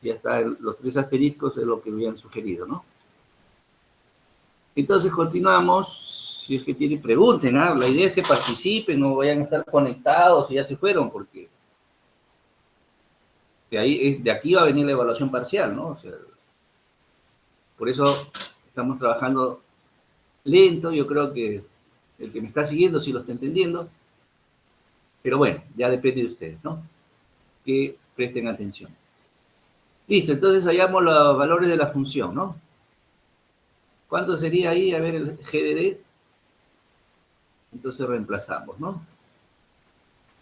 ya están los 3 asteriscos de lo que habían sugerido, ¿no? Entonces continuamos, si es que tienen, pregunten, ¿ah? La idea es que participen, no vayan a estar conectados y ya se fueron, porque de aquí va a venir la evaluación parcial, ¿no? O sea, por eso estamos trabajando lento, yo creo que el que me está siguiendo sí lo está entendiendo, pero bueno, ya depende de ustedes, ¿no? Que presten atención. Listo, entonces hallamos los valores de la función, ¿no? ¿Cuánto sería ahí? A ver, el GDD. Entonces reemplazamos, ¿no?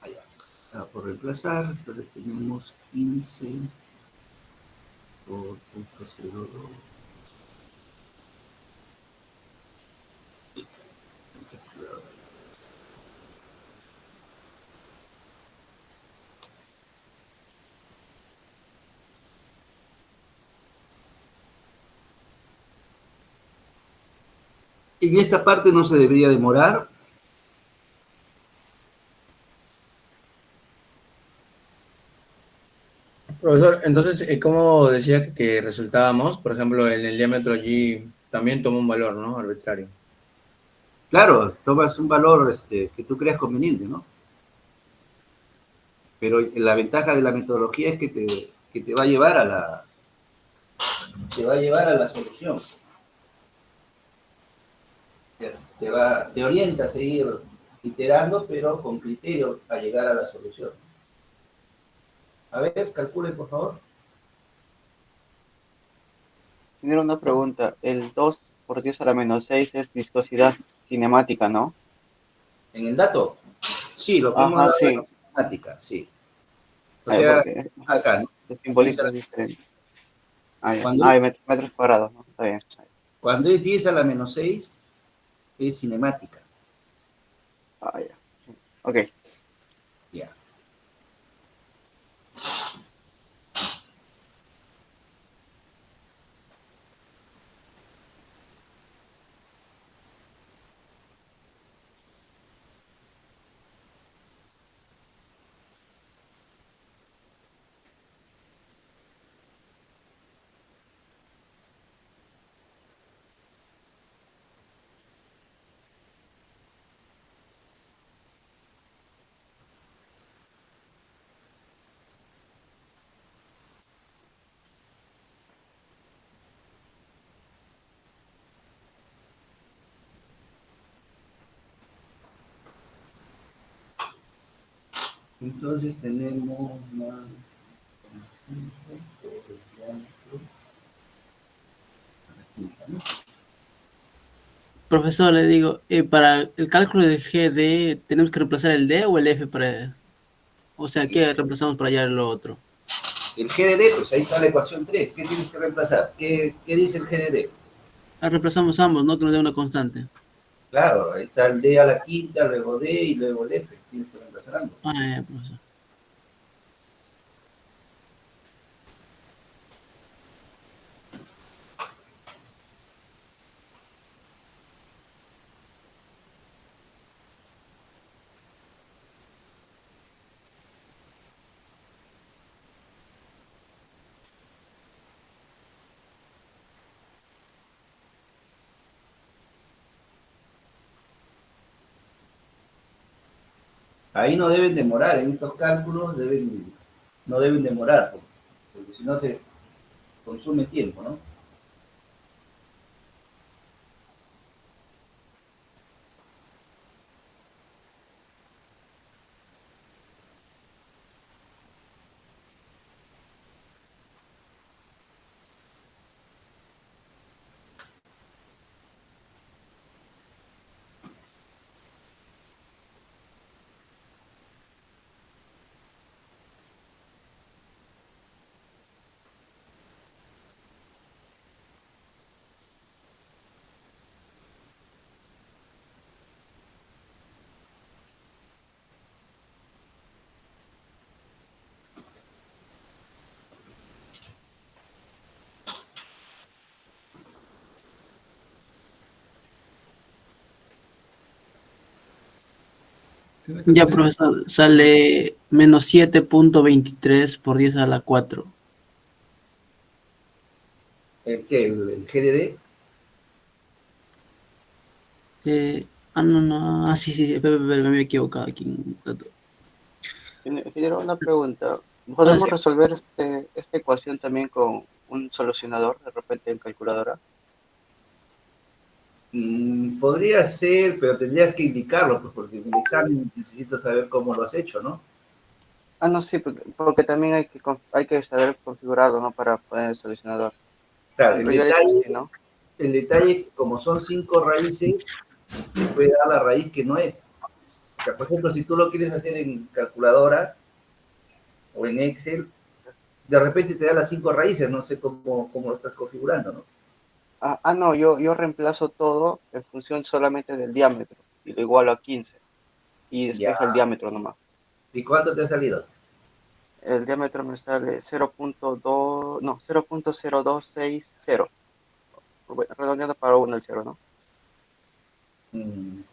Allá. Por reemplazar, entonces tenemos 15 por 0.02. En esta parte no se debería demorar. Profesor, entonces, ¿cómo decía que resultábamos? Por ejemplo, en el diámetro allí también toma un valor, ¿no? Arbitrario. Claro, tomas un valor que tú creas conveniente, ¿no? Pero la ventaja de la metodología es que te va a llevar a la solución. Te orienta a seguir iterando, pero con criterio a llegar a la solución. A ver, calculen, por favor. Tener una pregunta. El 2 por 10 a la menos 6 es viscosidad cinemática, ¿no? En el dato, sí, lo podemos Ajá, dar sí. en matemática, sí. O sea, porque acá, ¿no? el simbolismo es diferente. Ya. Cuando, Metros cuadrados, ¿no? Está bien. cuando es 10 a la menos 6, es cinemática. Ya. Ok. Ya. Entonces tenemos más... Profesor, le digo, para el cálculo de GD, ¿tenemos que reemplazar el D o el F para...? O sea, ¿qué reemplazamos para hallar lo otro? El GDD, pues ahí está la ecuación 3. ¿Qué tienes que reemplazar? ¿Qué dice el GDD? Reemplazamos ambos, ¿no? Que nos dé una constante. Claro, ahí está el D a la quinta, luego D y luego el F. Tienes que reemplazar ambos. Ya, profesor. Ahí no deben demorar, en estos cálculos no deben demorar, porque si no se consume tiempo, ¿no? Tiene que Ya, salir. profesor, sale menos 7.23 por 10 a la 4. ¿El qué? ¿El GDD? No. Sí, espera, me había equivocado aquí. Quiero una pregunta. Ahora ¿Podemos sí. resolver esta ecuación también con un solucionador, de repente en calculadora? Podría ser, pero tendrías que indicarlo, pues, porque en el examen necesito saber cómo lo has hecho, ¿no? No, sí, porque también hay que saber configurarlo, ¿no? Para poner el solucionador. Por Claro, ejemplo, yo le he hecho así, ¿no? el detalle es que como son 5 raíces, te puede dar la raíz que no es. O sea, por ejemplo, si tú lo quieres hacer en calculadora o en Excel, de repente te da las 5 raíces, no sé cómo lo estás configurando, ¿no? No, yo reemplazo todo en función solamente del diámetro y lo igualo a 15 y Ya. despejo el diámetro nomás. ¿Y cuánto te ha salido? El diámetro me sale 0.2, no, 0.0260. Bueno, redondeando para 1 el 0, ¿no?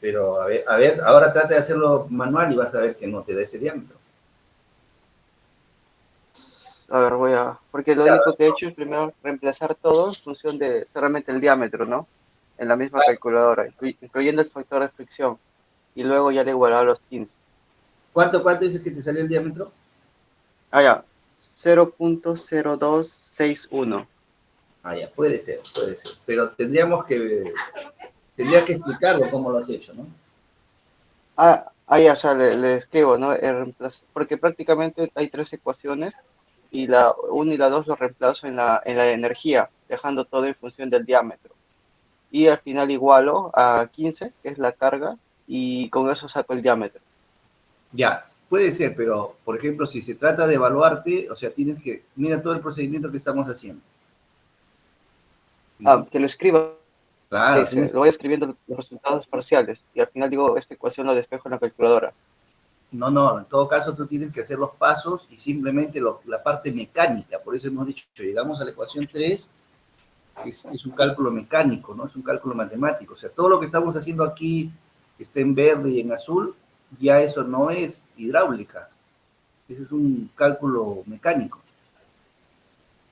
Pero a ver, ahora trata de hacerlo manual y vas a ver que no te da ese diámetro. A ver, porque lo Claro, único que he hecho es primero reemplazar todo en función de solamente el diámetro, ¿no? En la misma calculadora, incluyendo el factor de fricción. Y luego ya le igualaba a los 15. ¿Cuánto dices que te salió el diámetro? Ya, 0.0261. Ya, puede ser. Pero tendría que explicarlo cómo lo has hecho, ¿no? Ya, o sea, le escribo, ¿no? Porque prácticamente hay tres ecuaciones y la 1 y la 2 lo reemplazo en la energía, dejando todo en función del diámetro. Y al final igualo a 15, que es la carga, y con eso saco el diámetro. Ya, Puede ser, pero, por ejemplo, si se trata de evaluarte, o sea, tienes que, mira todo el procedimiento que estamos haciendo. Ah, que lo escriba, Claro, dice, lo voy escribiendo los resultados parciales y al final digo, esta ecuación la despejo en la calculadora. no, en todo caso tú tienes que hacer los pasos y simplemente la parte mecánica, por eso hemos dicho, llegamos a la ecuación 3, es un cálculo mecánico, ¿no? Es un cálculo matemático, o sea, todo lo que estamos haciendo aquí, que está en verde y en azul, ya eso no es hidráulica, eso es un cálculo mecánico.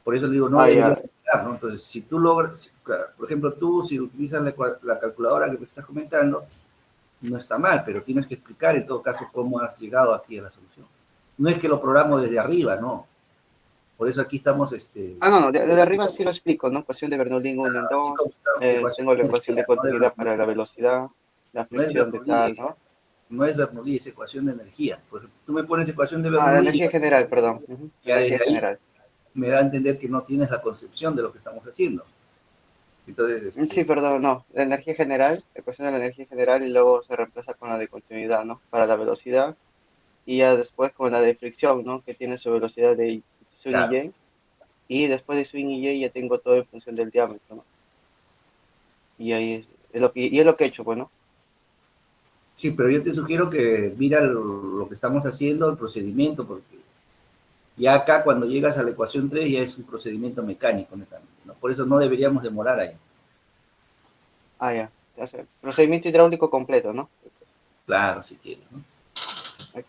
Por eso digo, no Ah, debería ya. estar, ¿no? Entonces, si tú logras, por ejemplo, tú, si utilizas la calculadora que me estás comentando, no está mal, pero tienes que explicar en todo caso cómo has llegado aquí a la solución. No es que lo programo desde arriba, no. Por eso aquí estamos, Ah, no, no, desde arriba sí lo explico, ¿no? Ecuación de Bernoulli 1 en así 2, como está, ecuación tengo la de ecuación de energía, continuidad para la velocidad, la no es fricción de tal, Bernoulli, ¿no? no es Bernoulli, es ecuación de energía. Por ejemplo, tú me pones ecuación de Ah, la Bernoulli, energía general, perdón. Ujú, ya energía desde ahí general. me da a entender que no tienes la concepción de lo que estamos haciendo. Entonces, Sí, perdón, no, la energía general, la ecuación de la energía general y luego se reemplaza con la de continuidad, ¿no? Para la velocidad y ya después con la de fricción, ¿no? Que tiene su velocidad de swing y claro, J. Y después de swing y J ya tengo todo en función del diámetro, ¿no? Y ahí es lo que, y es lo que he hecho, bueno. sí, pero yo te sugiero que mira lo que estamos haciendo, el procedimiento, porque ya acá cuando llegas a la ecuación 3 ya es un procedimiento mecánico, netamente, ¿no? Por eso no deberíamos demorar ahí. Ah, ya. Ya sé. Procedimiento hidráulico completo, ¿no? Claro, si quieres, ¿no? Ok.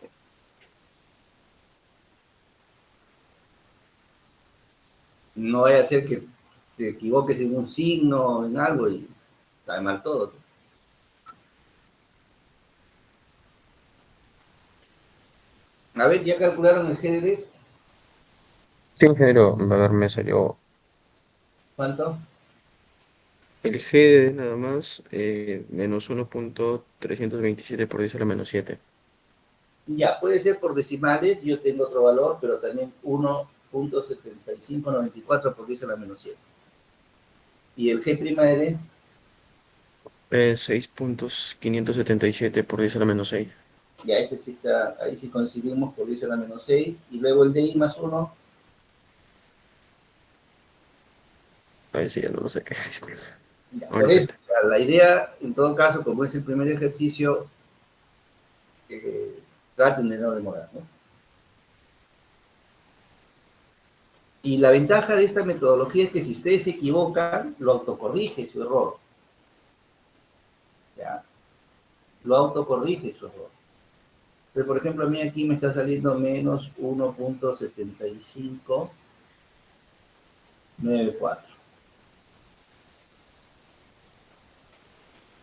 No vaya a ser que te equivoques en un signo, en algo y sale mal todo. A ver, ¿ya calcularon el GDD? Sí, ingeniero, a ver, me salió ¿Cuánto? el G de nada más, menos 1.327 por 10 a la menos 7. Ya, puede ser por decimales, yo tengo otro valor, pero también 1.7594 por 10 a la menos 7. ¿Y el G' de? 6.577 por 10 a la menos 6. Ya, ese sí está, ahí sí coincidimos por 10 a la menos 6. Y luego el DI más 1. A ver si ya no lo sé qué, disculpe. Ya, por Ahorita. eso, o sea, la idea, en todo caso, como es el primer ejercicio, traten de no demorar, ¿no? Y la ventaja de esta metodología es que si ustedes se equivocan, lo autocorrige su error. ¿Ya? Lo autocorrige su error. Pero, por ejemplo, a mí aquí me está saliendo menos 1.7594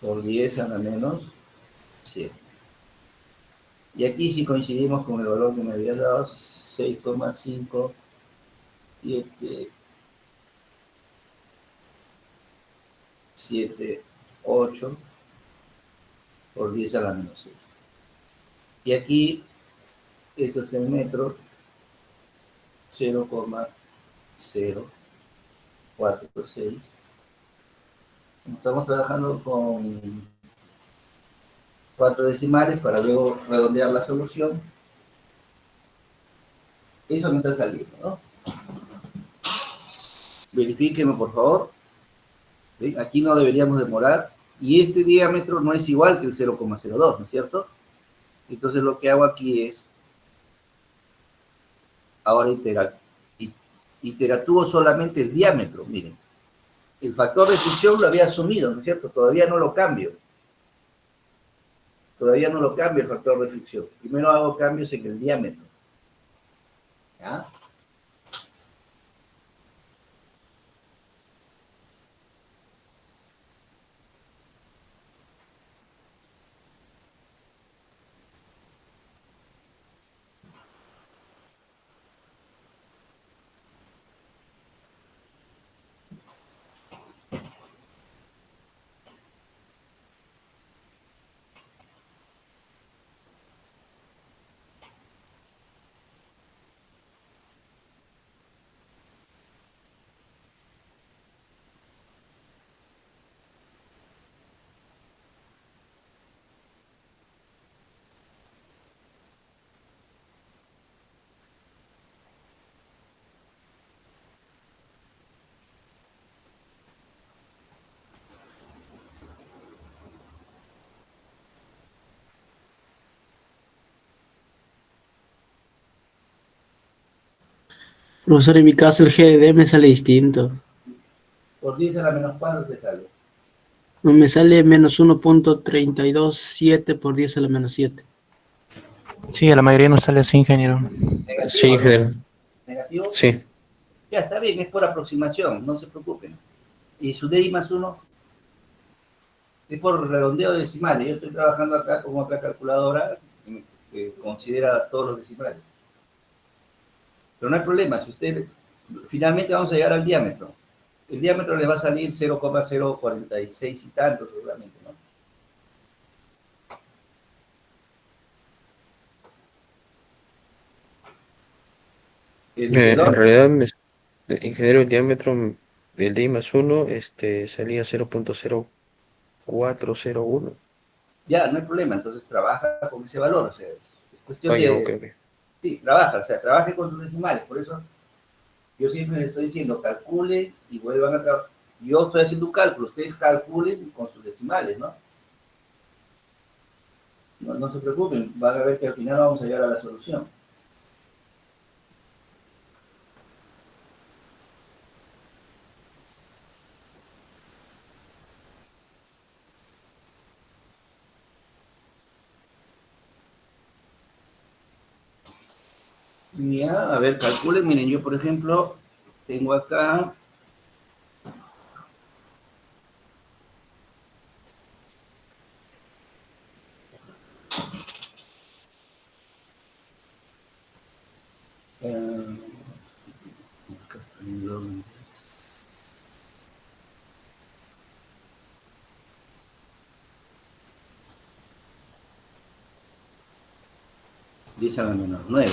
por 10 a la menos 7. Y aquí sí coincidimos con el valor que me había dado, 6,578 por 10 a la menos 6. Y aquí, esto está en metros, 0,046. Estamos trabajando con 4 decimales para luego redondear la solución. Eso me está saliendo, ¿no? Verifíquenlo, por favor. ¿Sí? Aquí no deberíamos demorar. Y este diámetro no es igual que el 0,02, ¿no es cierto? Entonces lo que hago aquí es, ahora iteratúo solamente el diámetro. Miren, el factor de fricción lo había asumido, ¿no es cierto? Todavía no lo cambio. Todavía no lo cambio el factor de fricción. Primero hago cambios en el diámetro. ¿Ya? Profesor, en mi caso el GDD me sale distinto. Por 10 a la menos cuánto te sale. No, me sale menos 1.327 por 10 a la menos 7. Sí, a la mayoría nos sale así, ingeniero. Negativo, Sí, ¿no? ingeniero. Negativo. Sí. Ya está bien, es por aproximación, no se preocupen. Y su DI más 1 es por redondeo de decimales. Yo estoy trabajando acá con otra calculadora que considera todos los decimales. Pero no hay problema, si usted, finalmente vamos a llegar al diámetro. El diámetro le va a salir 0,046 y tanto seguramente, ¿no? El En orden, realidad, ingeniero, el diámetro del DI más 1 salía 0.0401. ya, no hay problema, entonces trabaja con ese valor, o sea, es cuestión Ah, ya, ok, de, ok. sí, trabaja, o sea, trabaje con sus decimales, por eso yo siempre les estoy diciendo, calculen y vuelvan a trabajar. Yo estoy haciendo un cálculo, ustedes calculen con sus decimales, ¿no? No se preocupen, van a ver que al final vamos a llegar a la solución. Ya, a ver, calculen, miren, yo por ejemplo, tengo acá, eh, dice a la menos 9.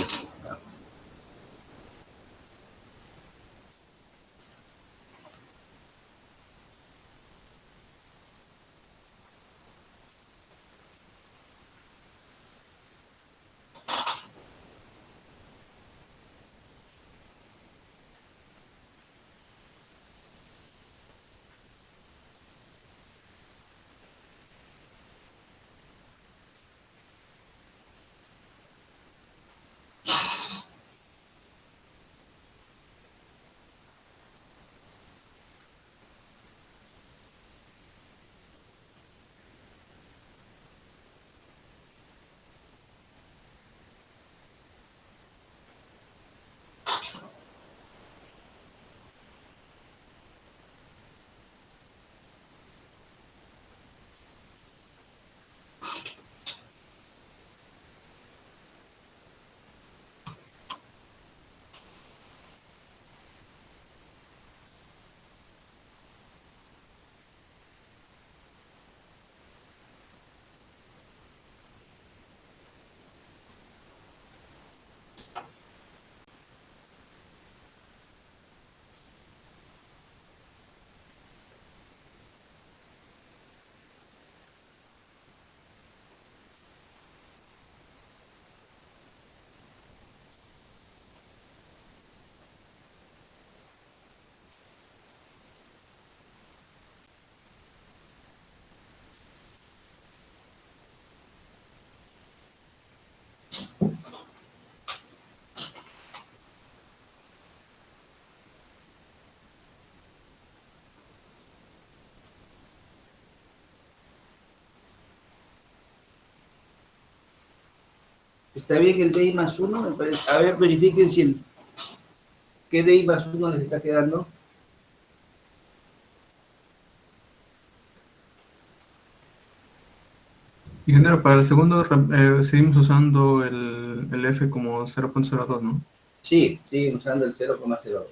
¿Está bien el DI más 1? Me parece. A ver, verifiquen si el qué DI más 1 les está quedando. Ingeniero, para el segundo seguimos usando el F como 0.02, ¿no? Sí, siguen usando el 0,02.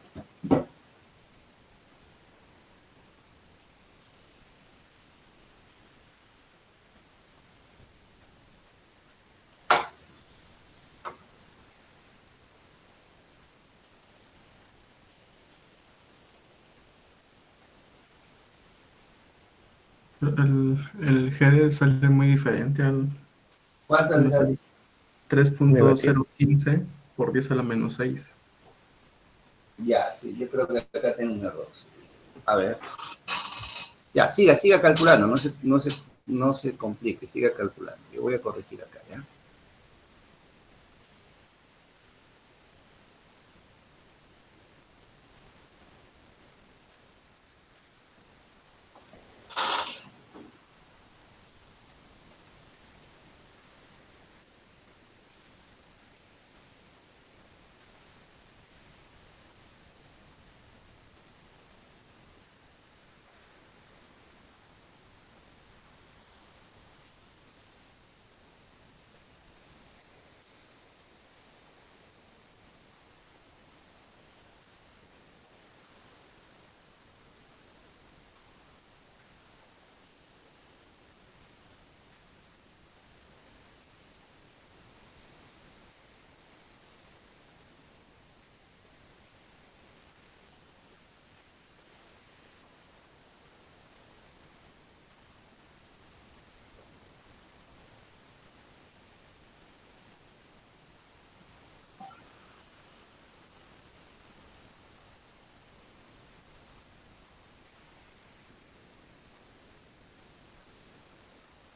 El GD sale muy diferente al ¿Cuántas me les sale sale? Negativo. 3.015 por 10 a la menos 6. Ya, sí, yo creo que acá tengo un error. A ver. Ya, siga calculando, no se complique, siga calculando. Yo voy a corregir acá, ¿ya?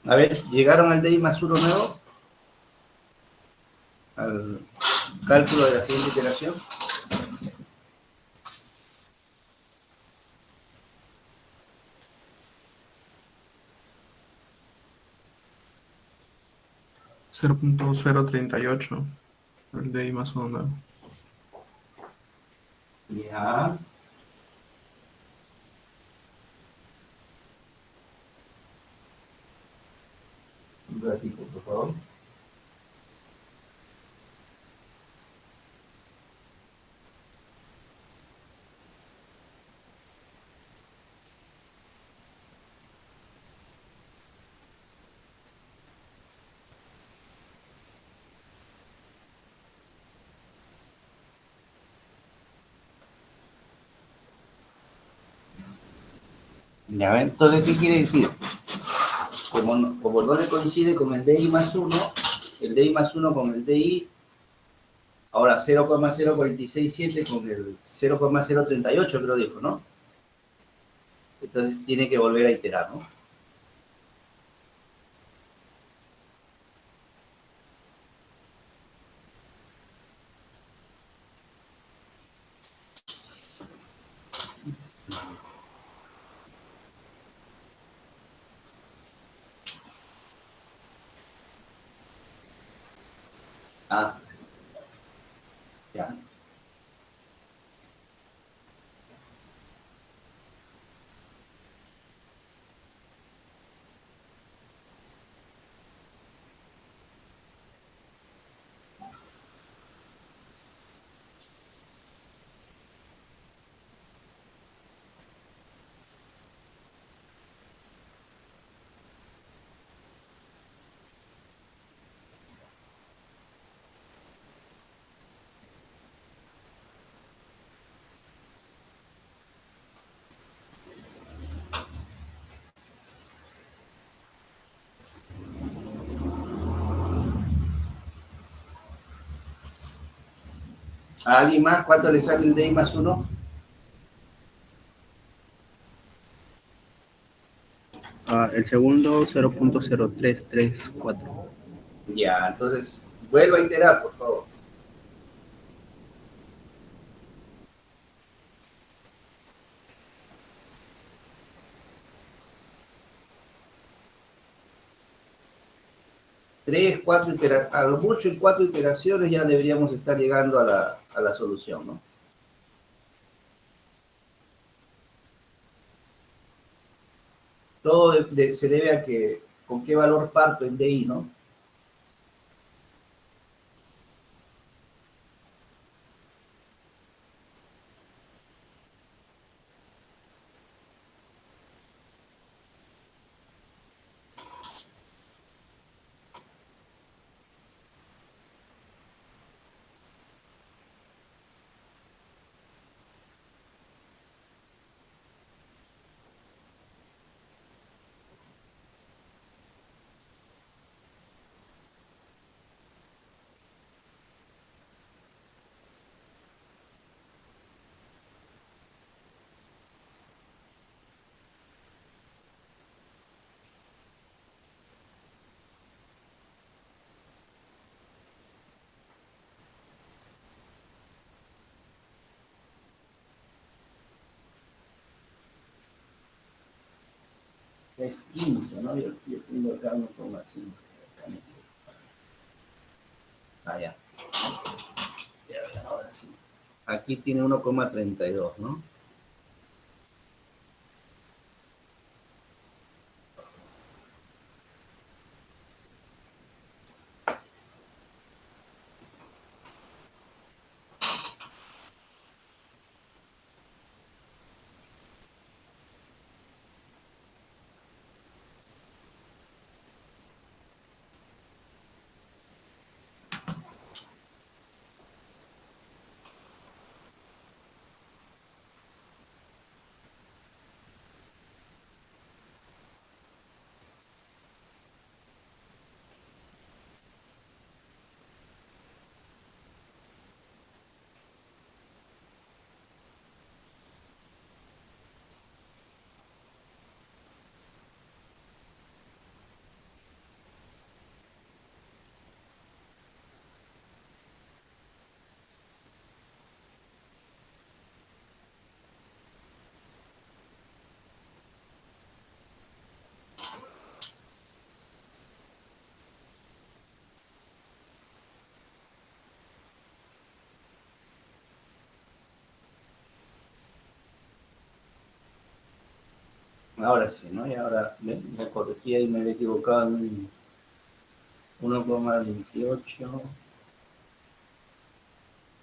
A ver, ¿llegaron al DI más 1 nuevo? Al cálculo de la siguiente iteración. .0.038, el de I más 1 nuevo. Ya. Un ratito, por favor. Ya ven, entonces, ¿qué quiere decir? Como no le coincide con el DI más 1, el DI más 1 con el DI, ahora 0,0467 con el 0,038, creo dijo, ¿no? Entonces tiene que volver a iterar, ¿no? Ah, ya. ¿A alguien más? ¿Cuánto le sale el DI más 1? El segundo 0.0334. Ya, entonces, vuelva a iterar, por favor. Tres, cuatro iteraciones, a lo mucho en 4 iteraciones ya deberíamos estar llegando a la solución, ¿no? Todo se debe a que, con qué valor parto en DI, ¿no? Es 15, ¿no? Yo tengo acá 1,5. Ah, ya. Ya, ahora sí. Aquí tiene 1,32, ¿no? Ahora sí, ¿no? Y ahora me corregí y me había equivocado en 1,28,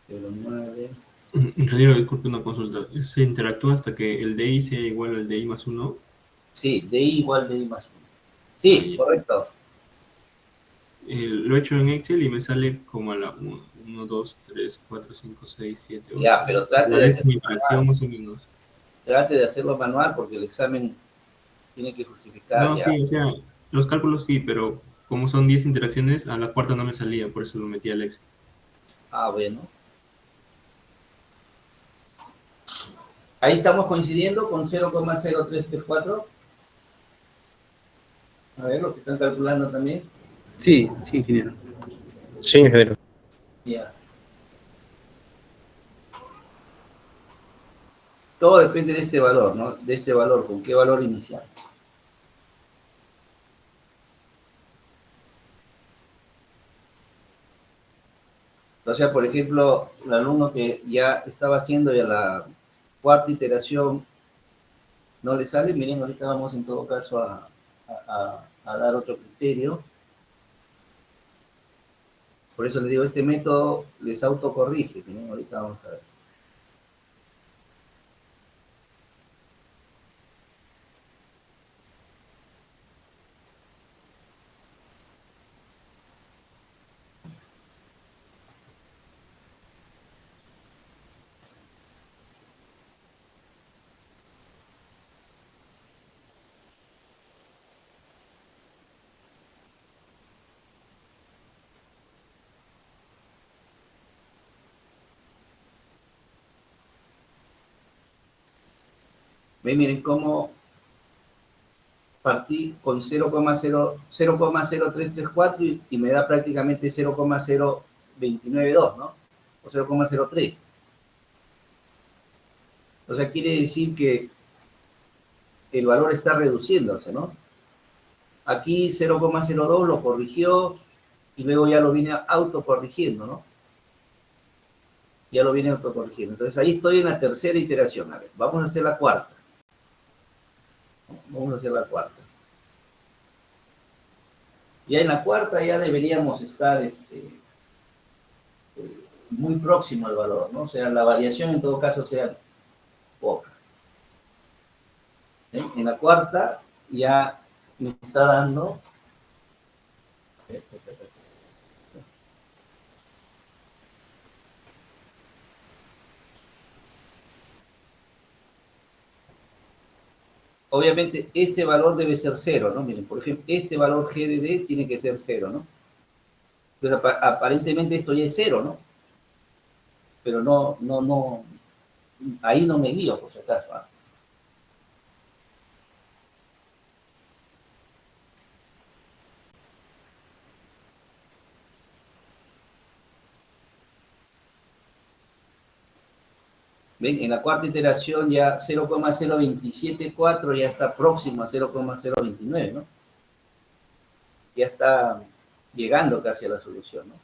09. Ingeniero, disculpe una consulta. ¿Se interactúa hasta que el DI sea igual al DI más 1? Sí, DI igual DI más 1. Sí, correcto. Lo he hecho en Excel y me sale como a la 1, 2, 3, 4, 5, 6, 7, 8. Ya, pero trate La de décima hacerlo interacción manual. más o menos. Trate de hacerlo manual porque el examen tiene que justificar No, ya. sí, o sea, los cálculos sí, pero como son 10 interacciones, a la cuarta no me salía, por eso lo metí al Excel. Ah, bueno. Ahí estamos coincidiendo con 0,0334. A ver, lo que están calculando también. Sí, sí, ingeniero. Sí, ingeniero. Ya. Todo depende de este valor, ¿no? De este valor, ¿con qué valor inicial? O sea, por ejemplo, el alumno que ya estaba haciendo ya la cuarta iteración no le sale, miren, ahorita vamos en todo caso a dar otro criterio. Por eso les digo, este método les autocorrige, miren, ahorita vamos a ver. Ven, miren cómo partí con 0,0334 y me da prácticamente 0,0292, ¿no? O 0,03. O sea, quiere decir que el valor está reduciéndose, ¿no? Aquí 0,02 lo corrigió y luego ya lo viene autocorrigiendo, ¿no? Ya lo viene autocorrigiendo. Entonces ahí estoy en la tercera iteración. A ver, vamos a hacer la cuarta. Vamos a hacer la cuarta. Ya en la cuarta ya deberíamos estar muy próximo al valor, ¿no? O sea, la variación en todo caso sea poca. ¿Sí? En la cuarta ya me está dando... Obviamente este valor debe ser cero, ¿no? Miren, por ejemplo, este valor G de D tiene que ser cero, ¿no? Entonces aparentemente esto ya es cero, ¿no? Pero no, ahí no me guío, por si acaso. ¿Ah? ¿Ven? En la cuarta iteración ya 0,0274 ya está próximo a 0,029, ¿no? Ya está llegando casi a la solución, ¿no?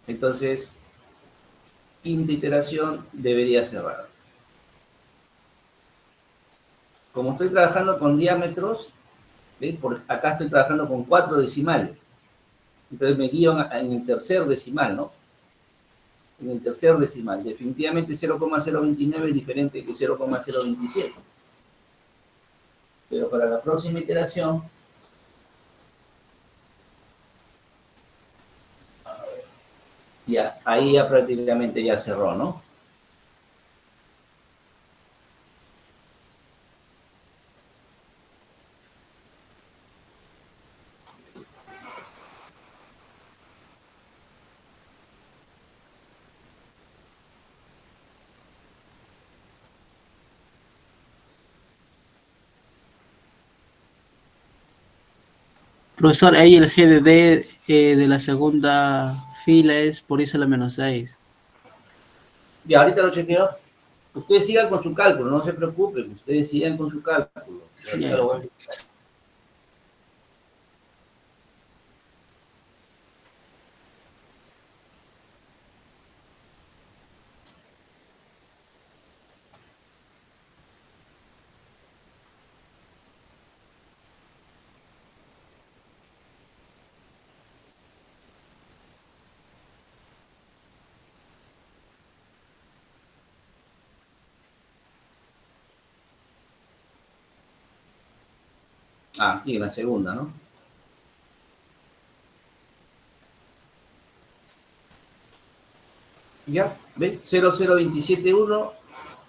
Entonces, quinta iteración debería cerrar. Como estoy trabajando con diámetros, ¿ven? Por acá estoy trabajando con 4 decimales. Entonces me guío en el tercer decimal, ¿no? En el tercer decimal. Definitivamente 0,029 es diferente que 0,027. Pero para la próxima iteración, ya, ahí ya prácticamente ya cerró, ¿no? Profesor, ahí el GDD de la segunda fila es por eso la -6. Ya, ahorita lo chequeo. Ustedes sigan con su cálculo, no se preocupen. Ustedes sigan con su cálculo. Ahorita lo voy a... aquí en la segunda, ¿no? Ya, ¿ves? 0,0271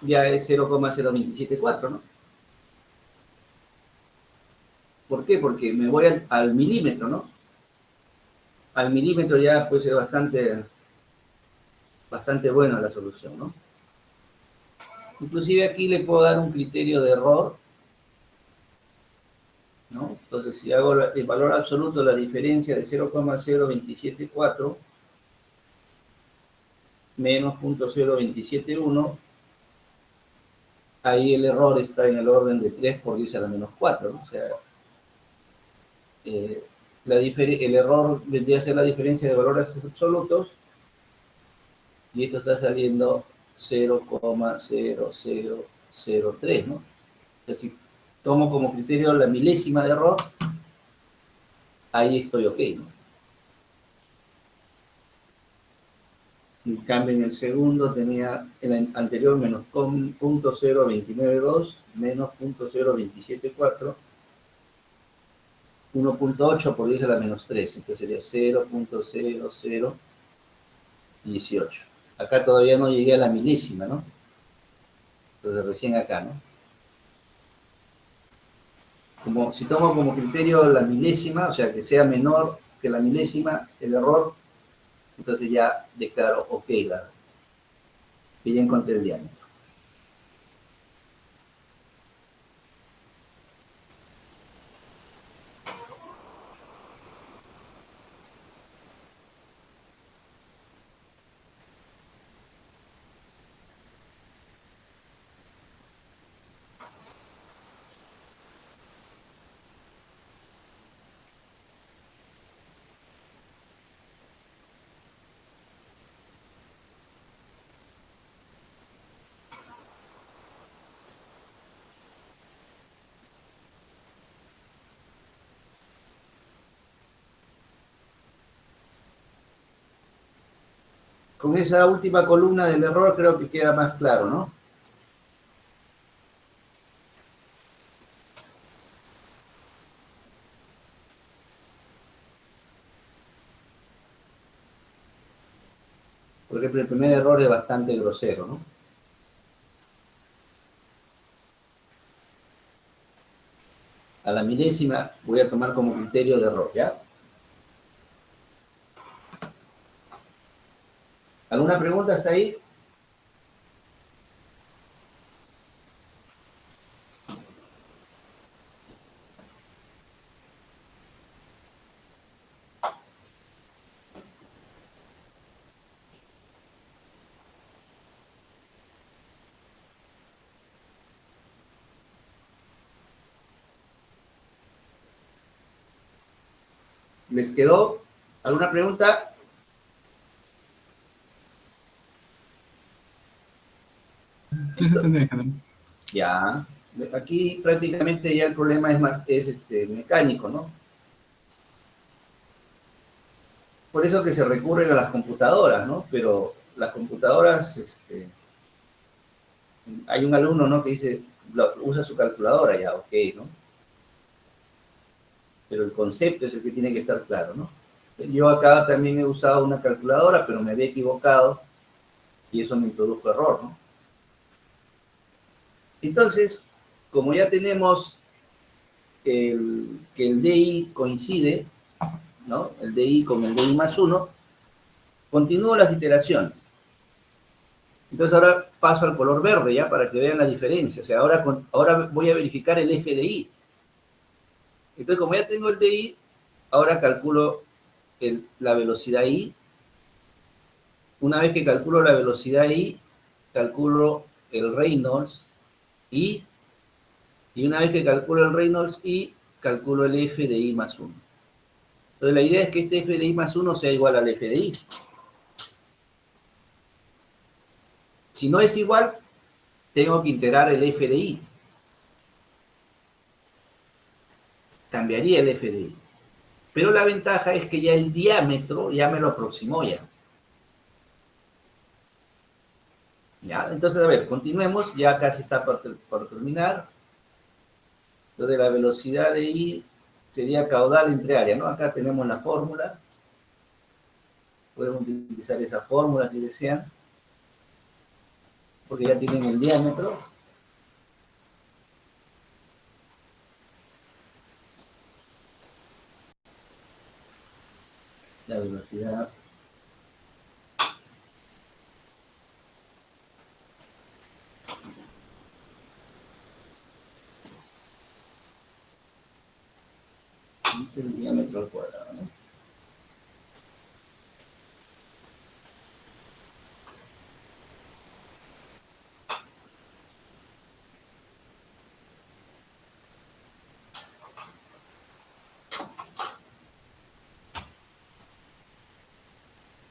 ya es 0,0274, ¿no? ¿Por qué? Porque me voy al milímetro, ¿no? Al milímetro ya pues es bastante buena la solución, ¿no? Inclusive aquí le puedo dar un criterio de error, ¿no? Entonces, si hago el valor absoluto, la diferencia de 0,0274 menos 0,0271, ahí el error está en el orden de 3 por 10 a la menos 4, ¿no? O sea, el error vendría a ser la diferencia de valores absolutos, y esto está saliendo 0,0003, ¿no? Entonces, si tomo como criterio la milésima de error, ahí estoy ok, ¿no? En cambio, en el segundo tenía el anterior menos 0,0292 menos 0,0274, 1,8 por 10 a la menos 3, entonces sería 0,0018. Acá todavía no llegué a la milésima, ¿no? Entonces recién acá, ¿no? Como, si tomo como criterio la milésima, o sea, que sea menor que la milésima, el error, entonces ya declaro ok, que ya encontré el diámetro. Con esa última columna del error creo que queda más claro, ¿no? Por ejemplo, el primer error es bastante grosero, ¿no? A la milésima voy a tomar como criterio de error, ¿ya? ¿Alguna pregunta hasta ahí? ¿Les quedó alguna pregunta? Sí, se entiende, ingeniero. Ya. Aquí prácticamente ya el problema es mecánico, ¿no? Por eso que se recurren a las computadoras, ¿no? Pero las computadoras, hay un alumno, ¿no? Que dice, usa su calculadora, ya, ok, ¿no? Pero el concepto es el que tiene que estar claro, ¿no? Yo acá también he usado una calculadora, pero me había equivocado y eso me introdujo error, ¿no? Entonces, como ya tenemos que el DI coincide, ¿no? El DI con el DI más 1, continúo las iteraciones. Entonces ahora paso al color verde, ¿ya? Para que vean la diferencia. O sea, ahora voy a verificar el FDI. Entonces, como ya tengo el DI, ahora calculo la velocidad I. Una vez que calculo la velocidad I, calculo el Reynolds I. Y una vez que calculo el Reynolds I, calculo el F de I más 1. Entonces, la idea es que este F de I más 1 sea igual al F de I. Si no es igual, tengo que integrar el F de I. Cambiaría el F de I. Pero la ventaja es que ya el diámetro ya me lo aproximó ya. ¿Ya? Entonces, a ver, continuemos. Ya casi está por terminar. Entonces la velocidad de I sería caudal entre área, ¿no? Acá tenemos la fórmula. Podemos utilizar esa fórmula si desean, porque ya tienen el diámetro. La velocidad el diámetro al cuadrado, ¿no?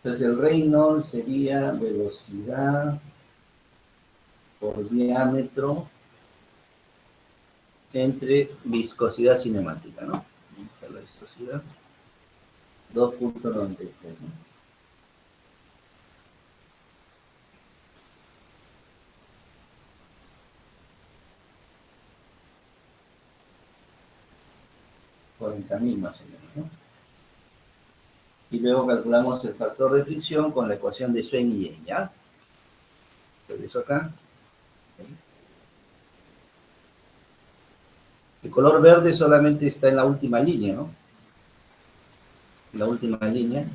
Entonces el Reynolds sería velocidad por diámetro entre viscosidad cinemática, ¿no? Vamos a la viscosidad 2.93, ¿no? $40.000 más o menos, ¿no? Y luego calculamos el factor de fricción con la ecuación de Swain y Yen, ¿ya? Regreso acá. El color verde solamente está en la última línea, ¿no? En la última línea.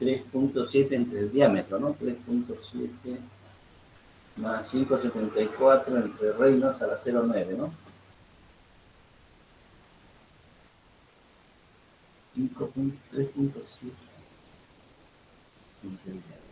$3.7 entre el diámetro, ¿no? 3.7 más 5.74 entre Reynolds a la 0.9, ¿no? 3.7 entre el diámetro.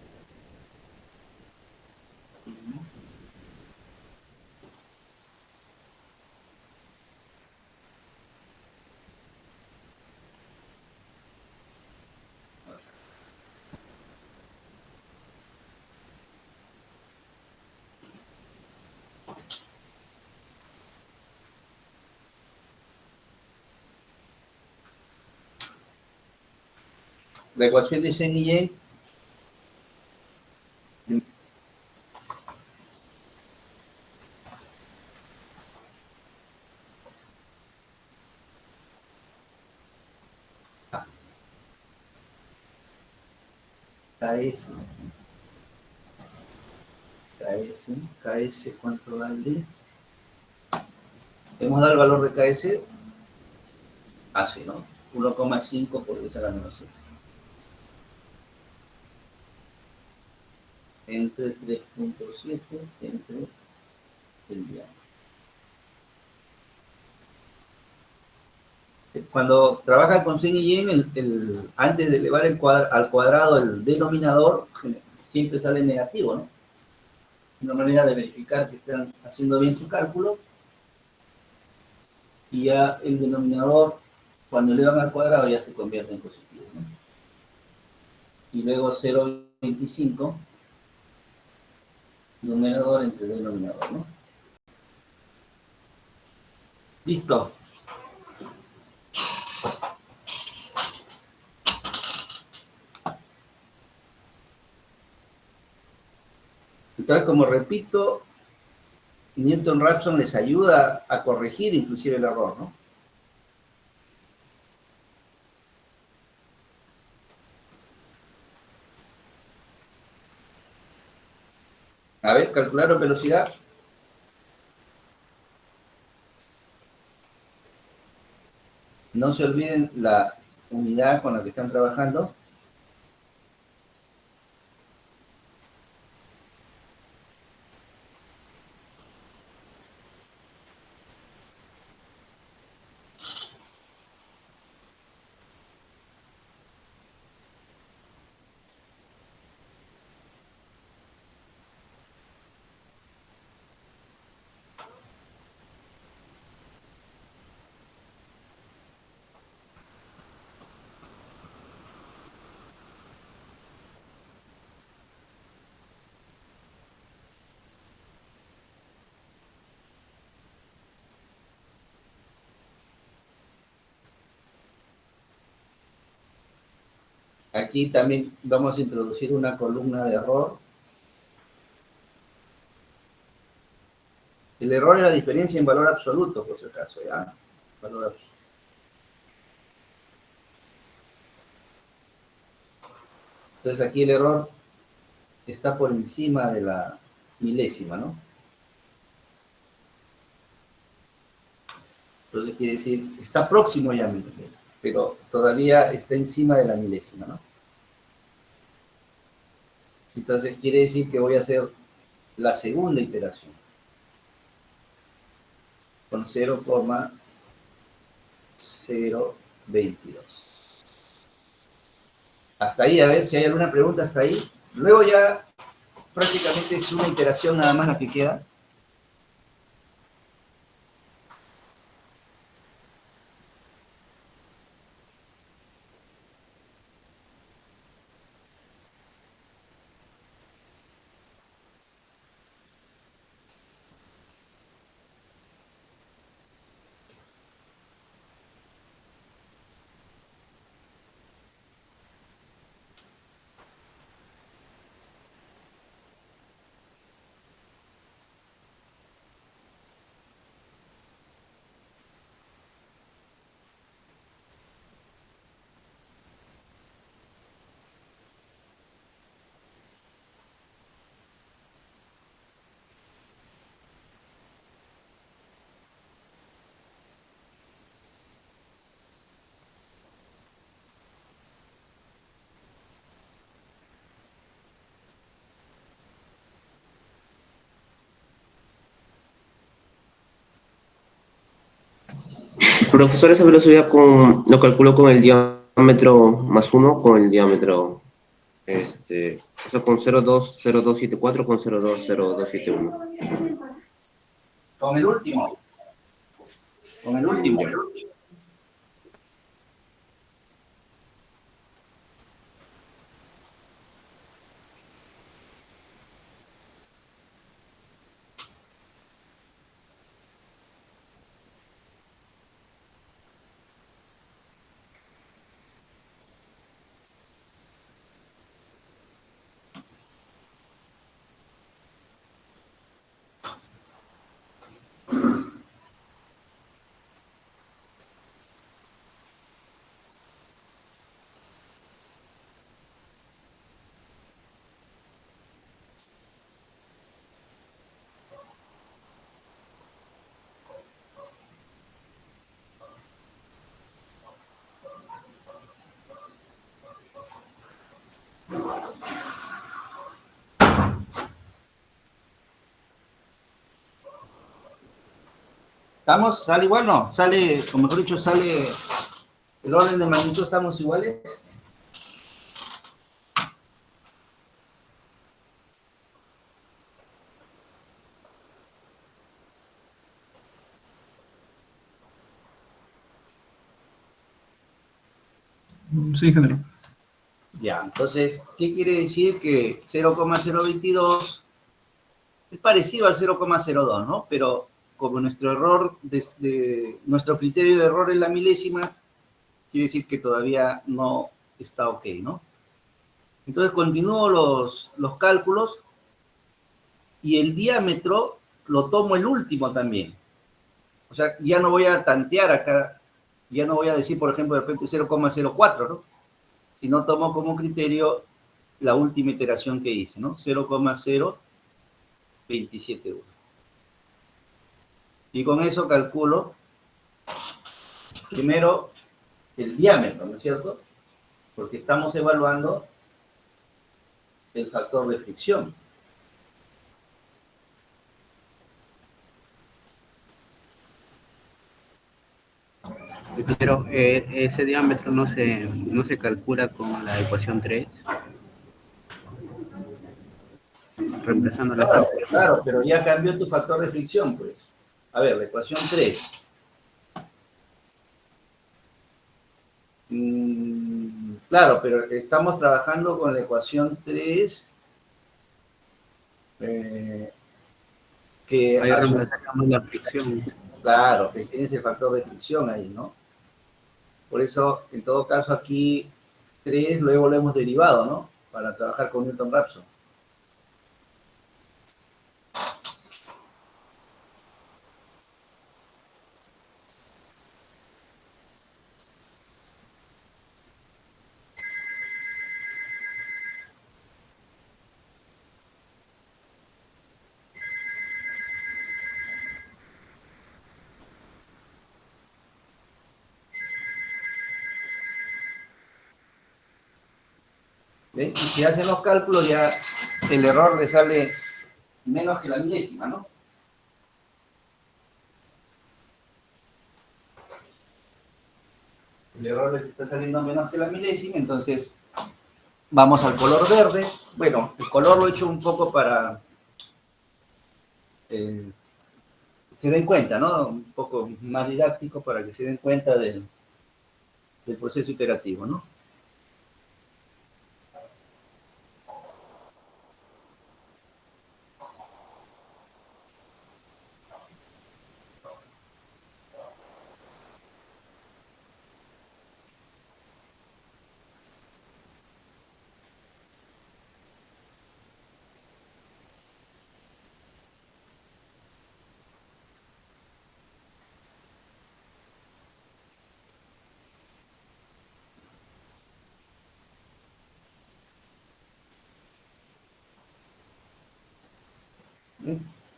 La ecuación de Swain y Yen KS, ¿cuánto vale? Hemos dado el valor de KS, así, ¿no? 1,5 por 10 a la menos 6. Entre 3.7 entre el diámetro. Cuando trabaja con Swain y Yen, antes de elevar al cuadrado el denominador, siempre sale negativo, ¿no? Una manera de verificar que están haciendo bien su cálculo. Y ya el denominador, cuando elevan al cuadrado, ya se convierte en positivo, ¿no? Y luego 0.25, numerador entre denominador, ¿no? Listo. Entonces, como repito, Newton-Raphson les ayuda a corregir inclusive el error, ¿no? A ver, calcularon velocidad. No se olviden la unidad con la que están trabajando. Aquí también vamos a introducir una columna de error El error es la diferencia en valor absoluto, por si acaso, ¿ya? Valor absoluto. Entonces aquí el error está por encima de la milésima, ¿no? Entonces quiere decir, está próximo ya, pero todavía está encima de la milésima, ¿no? Entonces quiere decir que voy a hacer la segunda iteración con 0,022. Hasta ahí, a ver si hay alguna pregunta hasta ahí. Luego ya prácticamente es una iteración nada más la que queda. Profesor, esa velocidad lo calculó con el diámetro más uno, con el diámetro, o sea, con 0,20274 con 0,20271. Con el último. Con el último. ¿Estamos? ¿Sale igual? No. Sale, como mejor dicho, sale el orden de magnitud, ¿estamos iguales? Sí, ingeniero. Ya, entonces, ¿qué quiere decir? Que 0,022 es parecido al 0,02, ¿no? Pero como nuestro error, nuestro criterio de error es la milésima, quiere decir que todavía no está ok, ¿no? Entonces continúo los cálculos y el diámetro lo tomo el último también. O sea, ya no voy a tantear acá, ya no voy a decir, por ejemplo, de repente 0,04, ¿no? Sino tomo como criterio la última iteración que hice, ¿no? 0,0271. Y con eso calculo primero el diámetro, ¿no es cierto? Porque estamos evaluando el factor de fricción. Pero ese diámetro no se calcula con la ecuación 3, reemplazando la Claro, fórmula. claro, pero ya cambió tu factor de fricción, pues. A ver, la ecuación 3. Claro, pero estamos trabajando con la ecuación 3, que Ahí reemplazamos la fricción. claro, que tienes el factor de fricción ahí, ¿no? Por eso, en todo caso, aquí 3 luego lo hemos derivado, ¿no? Para trabajar con Newton-Raphson. ¿Ve? Y si hacen los cálculos ya el error le sale menos que la milésima, ¿no? El error les está saliendo menos que la milésima, entonces vamos al color verde. Bueno, el color lo he hecho un poco para se den cuenta, ¿no? Un poco más didáctico para que se den cuenta del proceso iterativo, ¿no?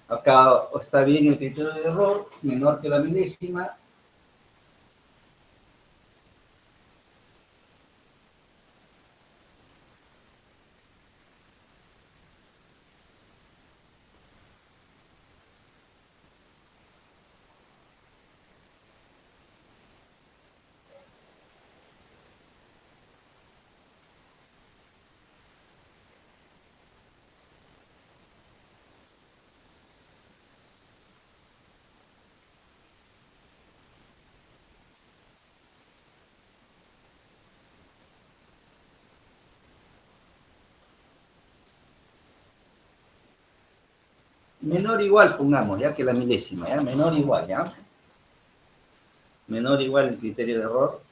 Acá está bien el criterio de error, menor que la milésima. Menor igual, pongamos, ya que la milésima, ¿ya? Menor igual, ¿ya? Menor igual el criterio de error.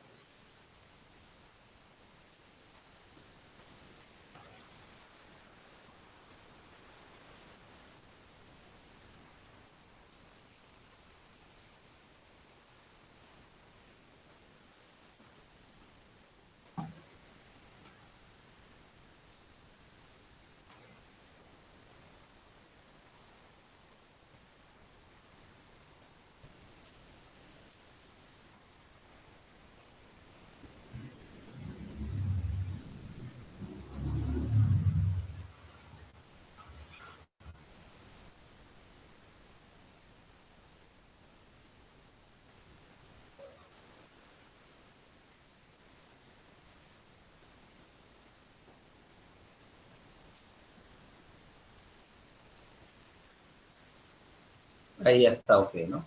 Ahí ya está ok, ¿no?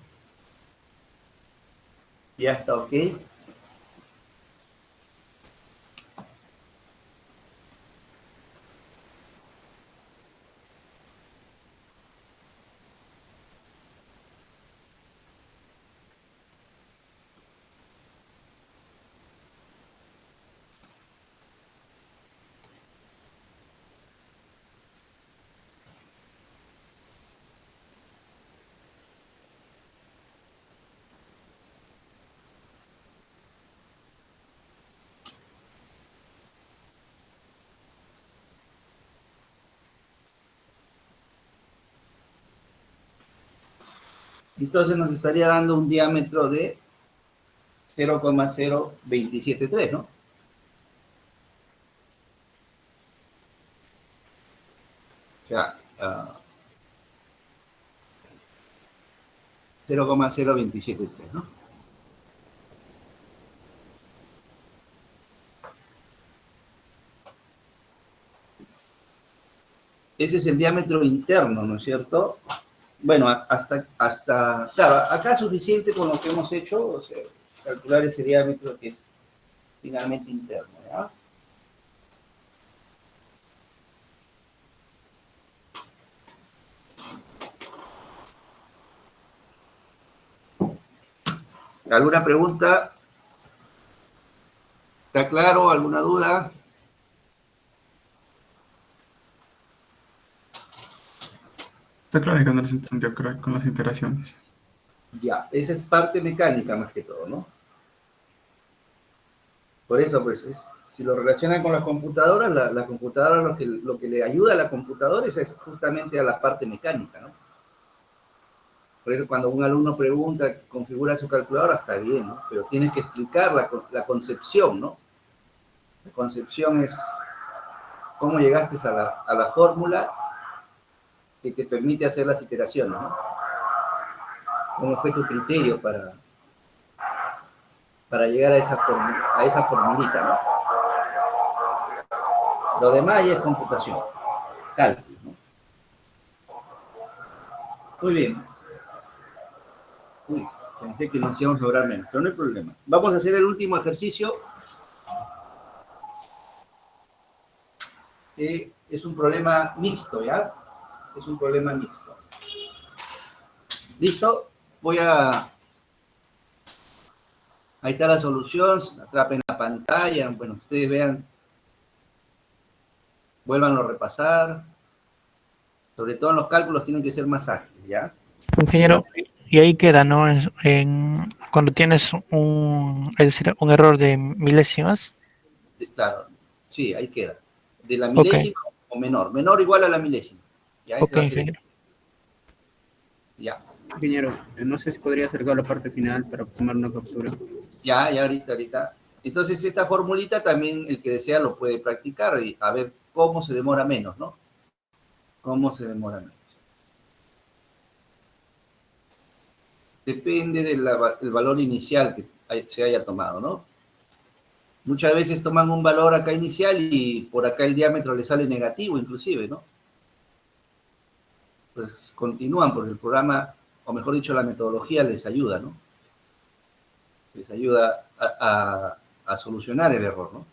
Ya está ok. Entonces nos estaría dando un diámetro de 0,0273, ¿no? O sea, 0,0273, ¿no? Ese es el diámetro interno, ¿no es cierto? Bueno, claro, acá es suficiente con lo que hemos hecho, o sea, calcular ese diámetro que es finalmente interno, ¿ya? ¿Alguna pregunta? ¿Está claro? ¿Alguna duda? Está claro que no les entendió, creo, con las iteraciones. Ya, esa es parte mecánica más que todo, ¿no? Por eso, pues, si lo relacionan con las computadoras, la computadora lo que le ayuda a la computadora es justamente a la parte mecánica, ¿no? Por eso cuando un alumno pregunta, configura su calculadora, está bien, ¿no? Pero tienes que explicar la concepción, ¿no? La concepción es cómo llegaste a la fórmula que te permite hacer las iteraciones, ¿no? ¿Cómo fue tu criterio para llegar a esa formulita, ¿no? Lo demás ya es computación, cálculo, ¿no? Muy bien. Uy, pensé que nos íbamos a lograr menos, pero no hay problema. Vamos a hacer el último ejercicio. Es un problema mixto, ¿ya? Es un problema mixto. ¿Listo? Ahí está la solución, atrapen la pantalla, bueno, ustedes vean, vuélvanlo a repasar. Sobre todo en los cálculos tienen que ser más ágiles, ¿ya? Ingeniero, y ahí queda, ¿no? Cuando tienes es decir, un error de milésimas. Claro, sí, ahí queda. De la milésima o menor o igual a la milésima. ¿Ya? Ok, ingeniero. Ya. Ingeniero, no sé si podría acercar la parte final para tomar una captura. Ya, ahorita. Entonces, esta formulita también el que desea lo puede practicar y a ver cómo se demora menos, ¿no? ¿Cómo se demora menos? Depende del valor inicial que se haya tomado, ¿no? Muchas veces toman un valor acá inicial y por acá el diámetro le sale negativo inclusive, ¿no? Pues continúan porque el programa, o mejor dicho, la metodología les ayuda, ¿no? Les ayuda a solucionar el error, ¿no?